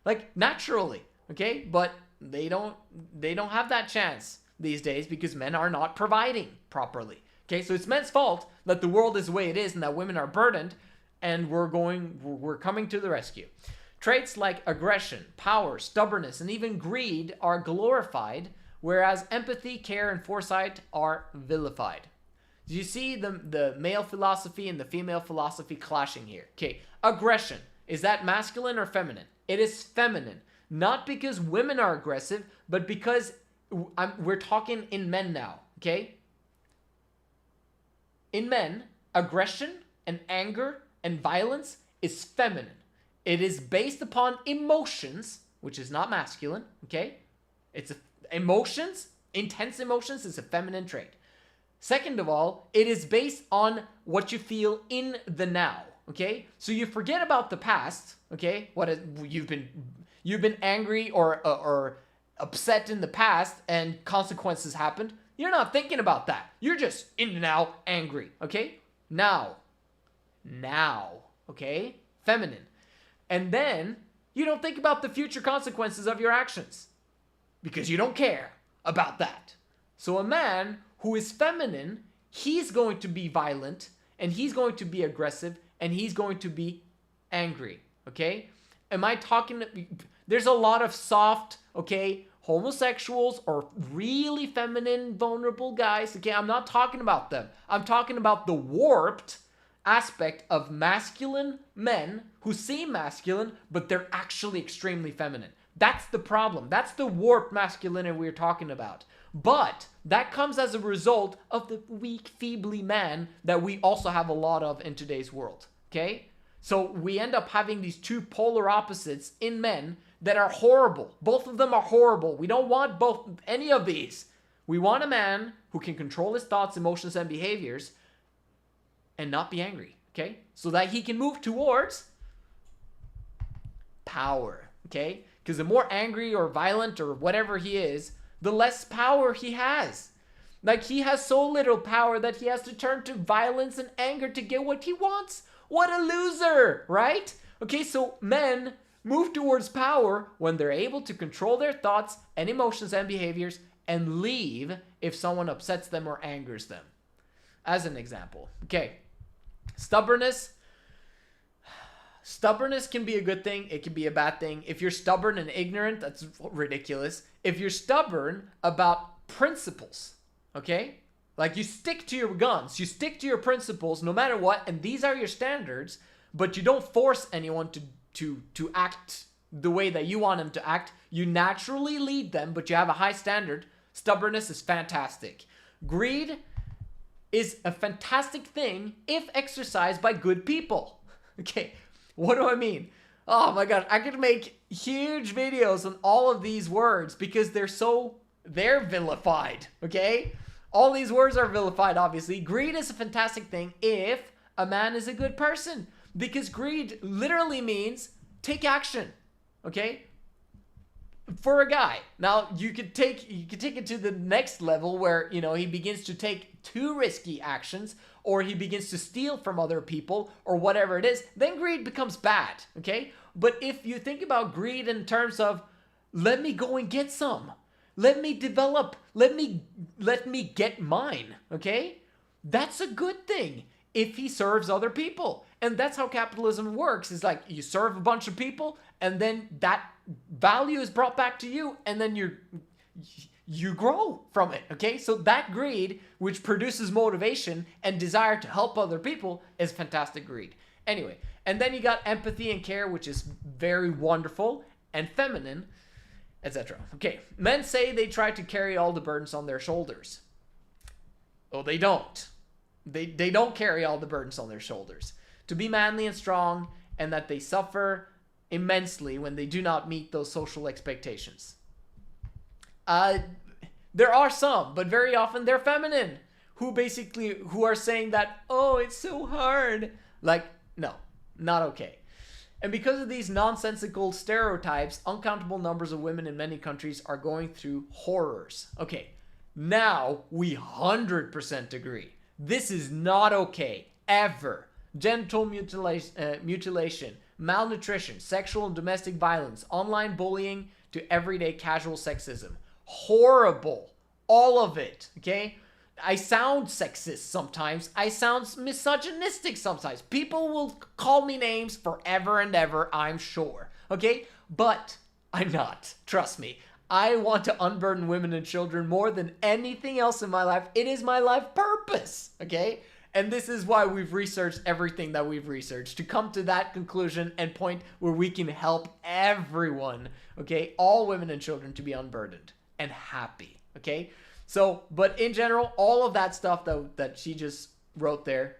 Like, naturally. Okay? But they don't have that chance these days because men are not providing properly. Okay, so it's men's fault that the world is the way it is and that women are burdened, and we're coming to the rescue. Traits like aggression, power, stubbornness, and even greed are glorified, whereas empathy, care, and foresight are vilified. Do you see the male philosophy and the female philosophy clashing here? Okay, aggression. Is that masculine or feminine? It is feminine. Not because women are aggressive, but because we're talking in men now, okay? In men, aggression and anger and violence is feminine. It is based upon emotions, which is not masculine, okay? Emotions, intense emotions is a feminine trait. Second of all, it is based on what you feel in the now, okay? So you forget about the past, okay? You've been angry or upset in the past and consequences happened. You're not thinking about that. You're just in the now, angry, okay? Now, okay? Feminine. And then you don't think about the future consequences of your actions because you don't care about that. So a man who is feminine, he's going to be violent and he's going to be aggressive and he's going to be angry, okay? Am I talking? There's a lot of soft, okay, homosexuals or really feminine, vulnerable guys. Okay, I'm not talking about them. I'm talking about the warped aspect of masculine men who seem masculine, but they're actually extremely feminine. That's the problem. That's the warped masculinity we're talking about. But that comes as a result of the weak, feebly man that we also have a lot of in today's world. Okay? So we end up having these two polar opposites in men that are horrible. Both of them are horrible. We don't want any of these. We want a man who can control his thoughts, emotions, and behaviors and not be angry, okay? So that he can move towards power, okay? Because the more angry or violent or whatever he is, the less power he has. Like, he has so little power that he has to turn to violence and anger to get what he wants. What a loser, right? Okay, so men move towards power when they're able to control their thoughts and emotions and behaviors and leave if someone upsets them or angers them. As an example, okay, stubbornness. Stubbornness can be a good thing. It can be a bad thing. If you're stubborn and ignorant, that's ridiculous. If you're stubborn about principles, okay? Like, you stick to your guns, you stick to your principles no matter what, and these are your standards, but you don't force anyone to act the way that you want them to act. You naturally lead them, but you have a high standard. Stubbornness is fantastic. Greed is a fantastic thing if exercised by good people. Okay, what do I mean? Oh my god, I could make huge videos on all of these words because they're vilified, okay? All these words are vilified, obviously. Greed is a fantastic thing if a man is a good person, because greed literally means take action, okay? For a guy. Now, you could take it to the next level where, you know, he begins to take too risky actions, or he begins to steal from other people, or whatever it is. Then greed becomes bad, okay? But if you think about greed in terms of, let me go and get some, let me develop, let me get mine, okay? That's a good thing if he serves other people. And that's how capitalism works. It's like you serve a bunch of people, and then that value is brought back to you, and then you grow from it, okay? So that greed, which produces motivation and desire to help other people, is fantastic greed. Anyway, and then you got empathy and care, which is very wonderful and feminine, etc. Okay, men say they try to carry all the burdens on their shoulders. Oh, they don't. They don't carry all the burdens on their shoulders. To be manly and strong, and that they suffer immensely when they do not meet those social expectations. There are some, but very often they're feminine, who are saying that, oh, it's so hard. Like, no, not okay. And because of these nonsensical stereotypes, uncountable numbers of women in many countries are going through horrors. Okay, now we 100% agree. This is not okay, ever. Genital mutilation, malnutrition, sexual and domestic violence, online bullying to everyday casual sexism. Horrible. All of it, okay? I sound sexist sometimes. I sound misogynistic sometimes. People will call me names forever and ever, I'm sure. Okay? But I'm not. Trust me. I want to unburden women and children more than anything else in my life. It is my life purpose. Okay? And this is why we've researched everything that we've researched, to come to that conclusion and point where we can help everyone, okay? All women and children to be unburdened and happy, okay? So, but in general, all of that stuff that she just wrote there,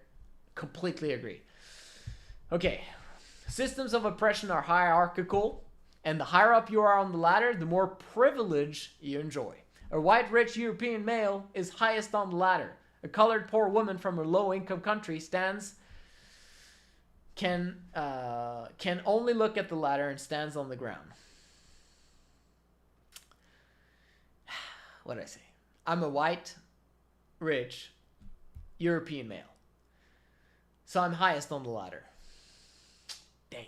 completely agree. Okay, systems of oppression are hierarchical, and the higher up you are on the ladder, the more privilege you enjoy. A white, rich European male is highest on the ladder. A colored, poor woman from a low-income country can only look at the ladder and stands on the ground. What did I say? I'm a white, rich, European male. So I'm highest on the ladder. Dang.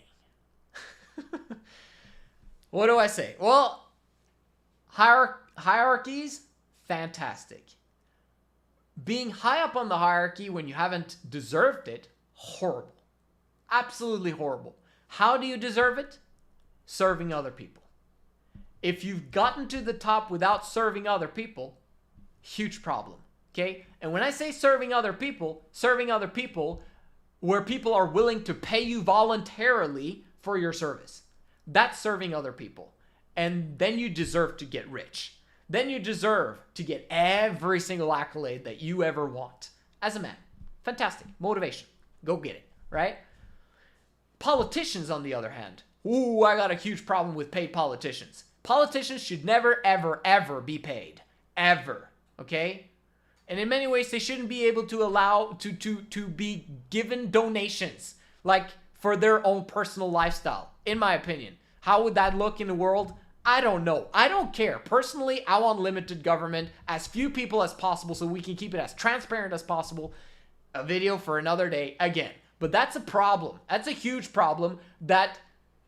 What do I say? Well, hierarchies, fantastic. Being high up on the hierarchy when you haven't deserved it, horrible. Absolutely horrible. How do you deserve it? Serving other people. If you've gotten to the top without serving other people, huge problem, okay? And when I say serving other people where people are willing to pay you voluntarily for your service. That's serving other people. And then you deserve to get rich. Then you deserve to get every single accolade that you ever want as a man. Fantastic. Motivation. Go get it, right? Politicians, on the other hand, ooh, I got a huge problem with paid politicians. Politicians should never, ever, ever be paid. Ever. Okay? And in many ways, they shouldn't be able to allow to be given donations, like for their own personal lifestyle, in my opinion. How would that look in the world? I don't know. I don't care. Personally, I want limited government, as few people as possible, so we can keep it as transparent as possible. A video for another day again. But that's a problem. That's a huge problem that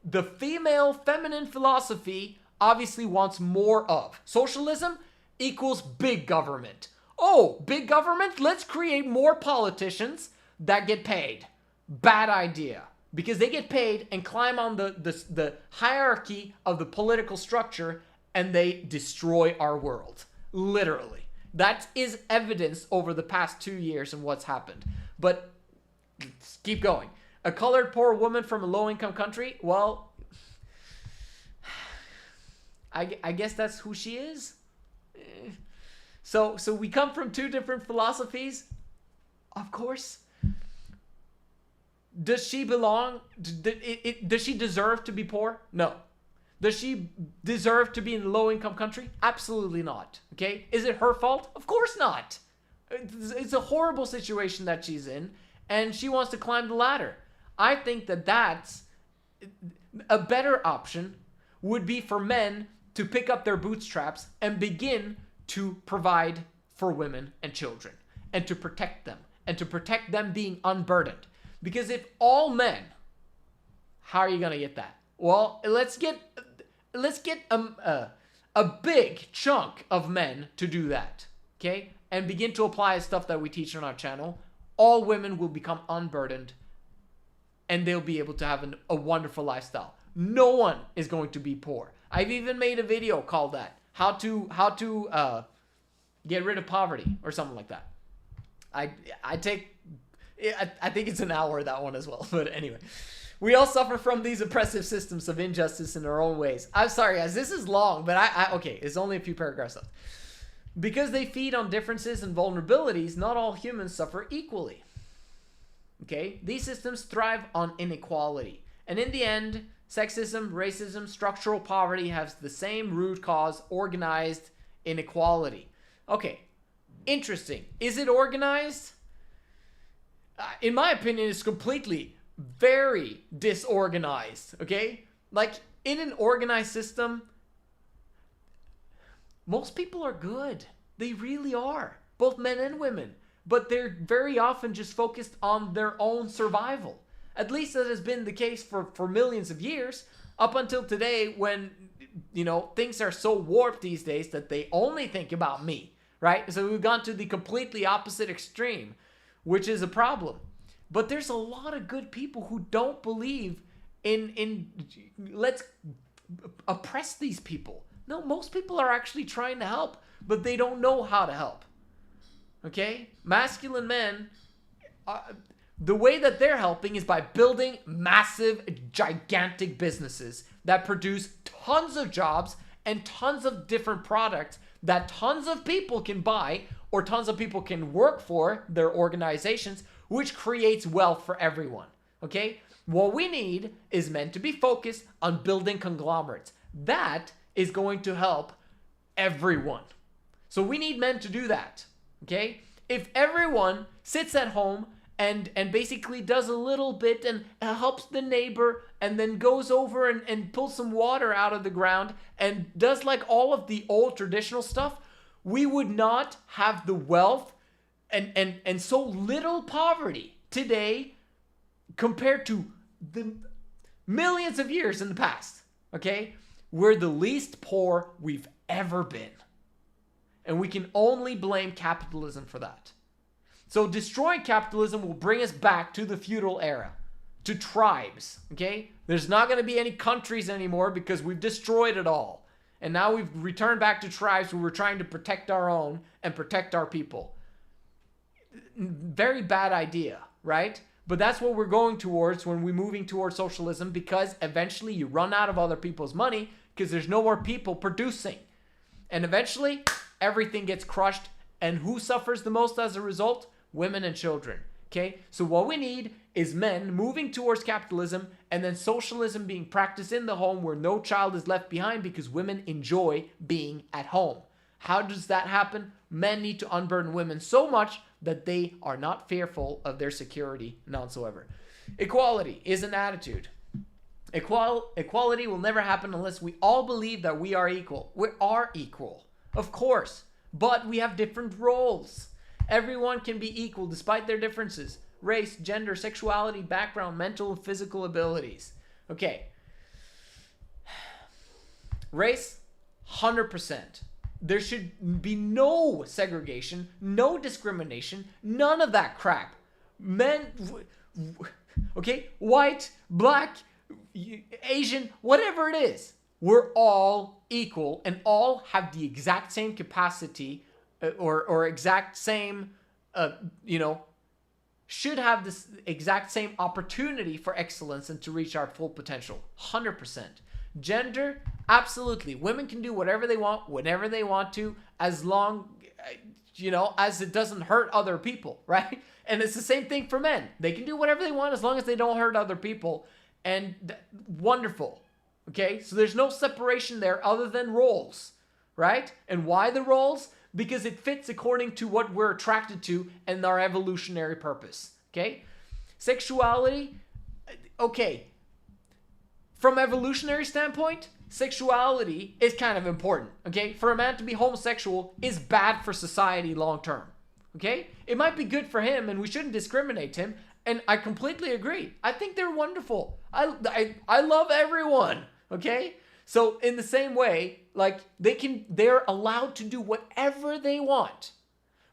the feminine philosophy obviously wants more of. Socialism equals big government. Oh, big government? Let's create more politicians that get paid. Bad idea. Because they get paid and climb on the hierarchy of the political structure, and they destroy our world. Literally. That is evidence over the past 2 years and what's happened. But let's keep going. A colored poor woman from a low-income country? Well, I guess that's who she is. So we come from two different philosophies. Of course. Does she belong? Does she deserve to be poor? No. Does she deserve to be in a low-income country? Absolutely not. Okay? Is it her fault? Of course not. It's a horrible situation that she's in, and she wants to climb the ladder. I think that that's a better option would be for men to pick up their bootstraps and begin to provide for women and children, and to protect them being unburdened. Because if all men, how are you going to get that? Well, let's get a big chunk of men to do that, okay? And begin to apply stuff that we teach on our channel. All women will become unburdened, and they'll be able to have a wonderful lifestyle. No one is going to be poor. I've even made a video called that, how to get rid of poverty, or something like that. I think it's an hour, that one as well. But anyway, we all suffer from these oppressive systems of injustice in our own ways. I'm sorry, guys, this is long, but okay, it's only a few paragraphs left. Because they feed on differences and vulnerabilities, not all humans suffer equally. Okay? These systems thrive on inequality. And in the end, sexism, racism, structural poverty has the same root cause: organized inequality. Okay, interesting. Is it organized? In my opinion, it's completely very disorganized, okay? Like, in an organized system, most people are good. They really are. Both men and women. But they're very often just focused on their own survival. At least that has been the case for millions of years, up until today, when, things are so warped these days that they only think about me, right? So we've gone to the completely opposite extreme, which is a problem. But there's a lot of good people who don't believe in let's oppress these people. No, most people are actually trying to help, but they don't know how to help. Okay? Masculine men, the way that they're helping is by building massive, gigantic businesses that produce tons of jobs and tons of different products that tons of people can buy, or tons of people can work for their organizations, which creates wealth for everyone. Okay? What we need is men to be focused on building conglomerates. That is going to help everyone. So we need men to do that. Okay? If everyone sits at home and basically does a little bit and helps the neighbor, and then goes over and pulls some water out of the ground and does like all of the old traditional stuff, we would not have the wealth and so little poverty today compared to the millions of years in the past. Okay? We're the least poor we've ever been. And we can only blame capitalism for that. So destroying capitalism will bring us back to the feudal era, to tribes, okay? There's not going to be any countries anymore because we've destroyed it all. And now we've returned back to tribes where we're trying to protect our own and protect our people. Very bad idea, right? But that's what we're going towards when we're moving towards socialism, because eventually you run out of other people's money because there's no more people producing. And eventually everything gets crushed. And who suffers the most as a result? Women and children. Okay? So what we need is men moving towards capitalism and then socialism being practiced in the home where no child is left behind because women enjoy being at home. How does that happen? Men need to unburden women so much that they are not fearful of their security whatsoever. Equality is an attitude. Equality will never happen unless we all believe that we are equal. We are equal, of course, but we have different roles. Everyone can be equal despite their differences. Race, gender, sexuality, background, mental and physical abilities. Okay. Race, 100%. There should be no segregation, no discrimination, none of that crap. Men, okay, white, black, Asian, whatever it is, we're all equal and all have the exact same capacity or exact same, should have this exact same opportunity for excellence and to reach our full potential. 100%. Gender, absolutely. Women can do whatever they want, whenever they want to, as long, as it doesn't hurt other people, right? And it's the same thing for men. They can do whatever they want as long as they don't hurt other people. And wonderful. Okay? So there's no separation there other than roles, right? And why the roles? Because it fits according to what we're attracted to and our evolutionary purpose. Okay? Sexuality, okay. From evolutionary standpoint, sexuality is kind of important. Okay? For a man to be homosexual is bad for society long term. Okay? It might be good for him and we shouldn't discriminate him. And I completely agree. I think they're wonderful. I love everyone. Okay? So in the same way, like they're allowed to do whatever they want.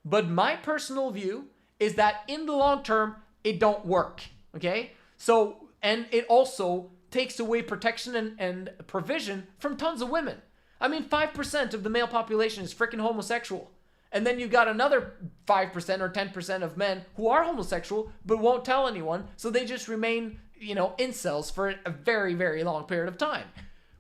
But my personal view is that in the long term, it don't work. Okay? So, and it also takes away protection and provision from tons of women. I mean, 5% of the male population is freaking homosexual. And then you've got another 5% or 10% of men who are homosexual but won't tell anyone. So they just remain, incels for a very, very long period of time.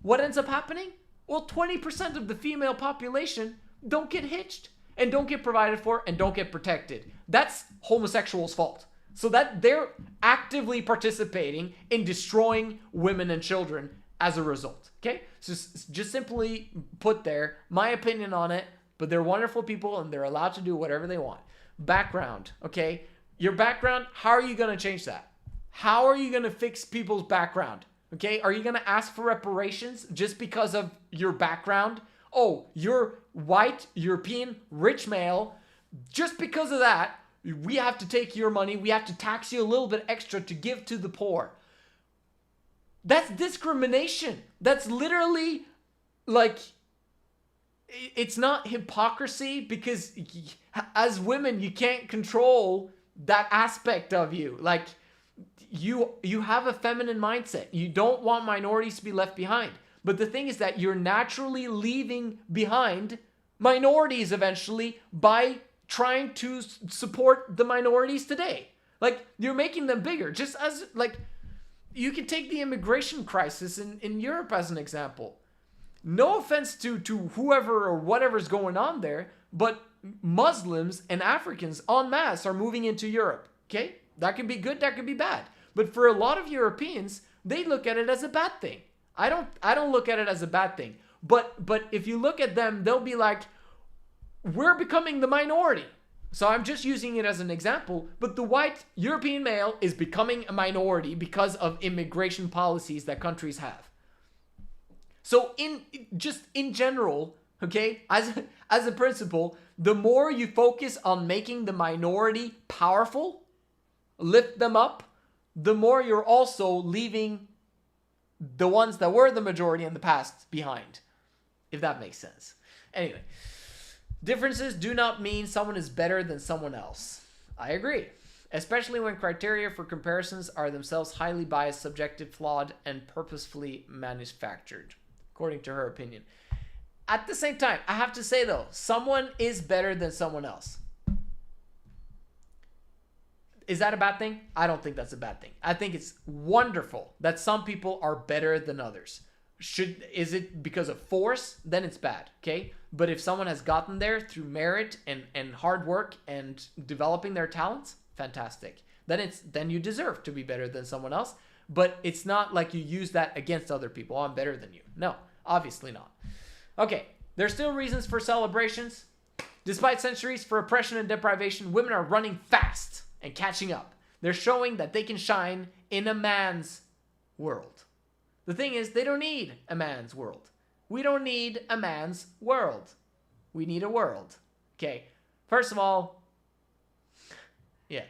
What ends up happening? Well, 20% of the female population don't get hitched and don't get provided for and don't get protected. That's homosexuals' fault. So that they're actively participating in destroying women and children as a result. Okay? So just simply put there, my opinion on it, but they're wonderful people and they're allowed to do whatever they want. Background, okay? Your background, how are you going to change that? How are you going to fix people's background? Okay? Are you going to ask for reparations just because of your background? Oh, you're white, European, rich male. Just because of that, we have to take your money. We have to tax you a little bit extra to give to the poor. That's discrimination. That's literally like, it's not hypocrisy because as women, you can't control that aspect of you. Like you have a feminine mindset. You don't want minorities to be left behind. But the thing is that you're naturally leaving behind minorities eventually by trying to support the minorities today. Like you're making them bigger. Just as like you can take the immigration crisis in Europe as an example. No offense to whoever or whatever's going on there, but Muslims and Africans en masse are moving into Europe. Okay? That can be good, that can be bad. But for a lot of Europeans, they look at it as a bad thing. I don't look at it as a bad thing. But if you look at them, they'll be like, we're becoming the minority. So I'm just using it as an example, but the white European male is becoming a minority because of immigration policies that countries have. So in general, okay, as a principle, the more you focus on making the minority powerful, lift them up, the more you're also leaving the ones that were the majority in the past behind, if that makes sense. Anyway, differences do not mean someone is better than someone else. I agree. Especially when criteria for comparisons are themselves highly biased, subjective, flawed, and purposefully manufactured, according to her opinion. At the same time, I have to say though, someone is better than someone else. Is that a bad thing? I don't think that's a bad thing. I think it's wonderful that some people are better than others. Is it because of force? Then it's bad, okay? But if someone has gotten there through merit and hard work and developing their talents, fantastic. then you deserve to be better than someone else. But it's not like you use that against other people. Oh, I'm better than you. No, obviously not. Okay, there's still reasons for celebrations. Despite centuries for oppression and deprivation, women are running fast and catching up. They're showing that they can shine in a man's world. The thing is, they don't need a man's world. We don't need a man's world. We need a world. Okay, first of all, yeah,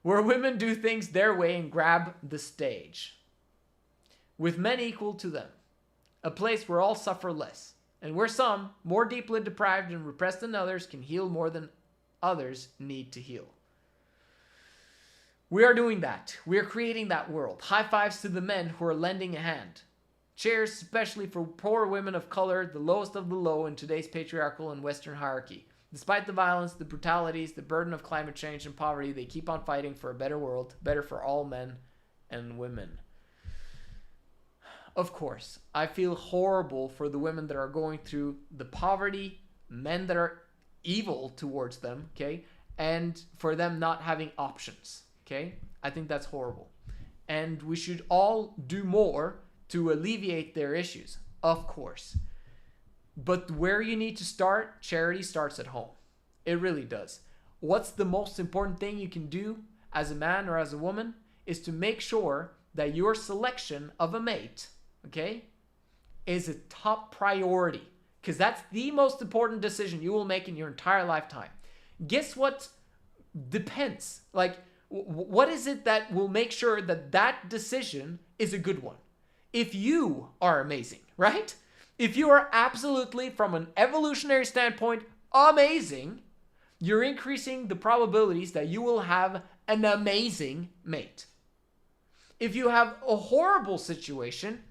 where women do things their way and grab the stage. With men equal to them. A place where all suffer less. And where some, more deeply deprived and repressed than others, can heal more than others need to heal. We are doing that. We are creating that world. High fives to the men who are lending a hand. Cheers especially for poor women of color, the lowest of the low in today's patriarchal and Western hierarchy. Despite the violence, the brutalities, the burden of climate change and poverty, they keep on fighting for a better world, better for all men and women. Of course, I feel horrible for the women that are going through the poverty, men that are evil towards them, okay? And for them not having options, okay? I think that's horrible. And we should all do more to alleviate their issues, of course. But where you need to start, charity starts at home. It really does. What's the most important thing you can do as a man or as a woman is to make sure that your selection of a mate, okay, is a top priority. Because that's the most important decision you will make in your entire lifetime. Guess what? Depends. Like, what is it that will make sure that that decision is a good one? If you are amazing, right? If you are absolutely, from an evolutionary standpoint, amazing, you're increasing the probabilities that you will have an amazing mate. If you have a horrible situation,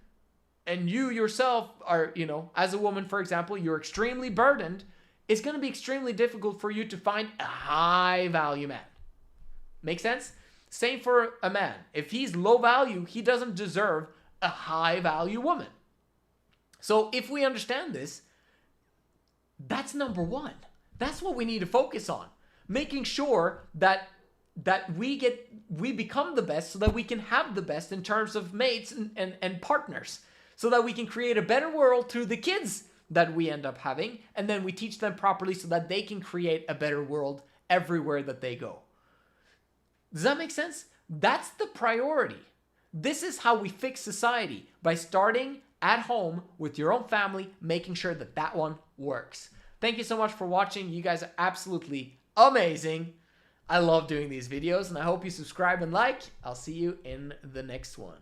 and you yourself are, as a woman, for example, you're extremely burdened, it's going to be extremely difficult for you to find a high value man. Make sense? Same for a man. If he's low value, he doesn't deserve a high value woman. So if we understand this, that's number one. That's what we need to focus on. Making sure that we become the best so that we can have the best in terms of mates and partners. So that we can create a better world through the kids that we end up having. And then we teach them properly so that they can create a better world everywhere that they go. Does that make sense? That's the priority. This is how we fix society, by starting at home with your own family, making sure that that one works. Thank you so much for watching. You guys are absolutely amazing. I love doing these videos, and I hope you subscribe and like. I'll see you in the next one.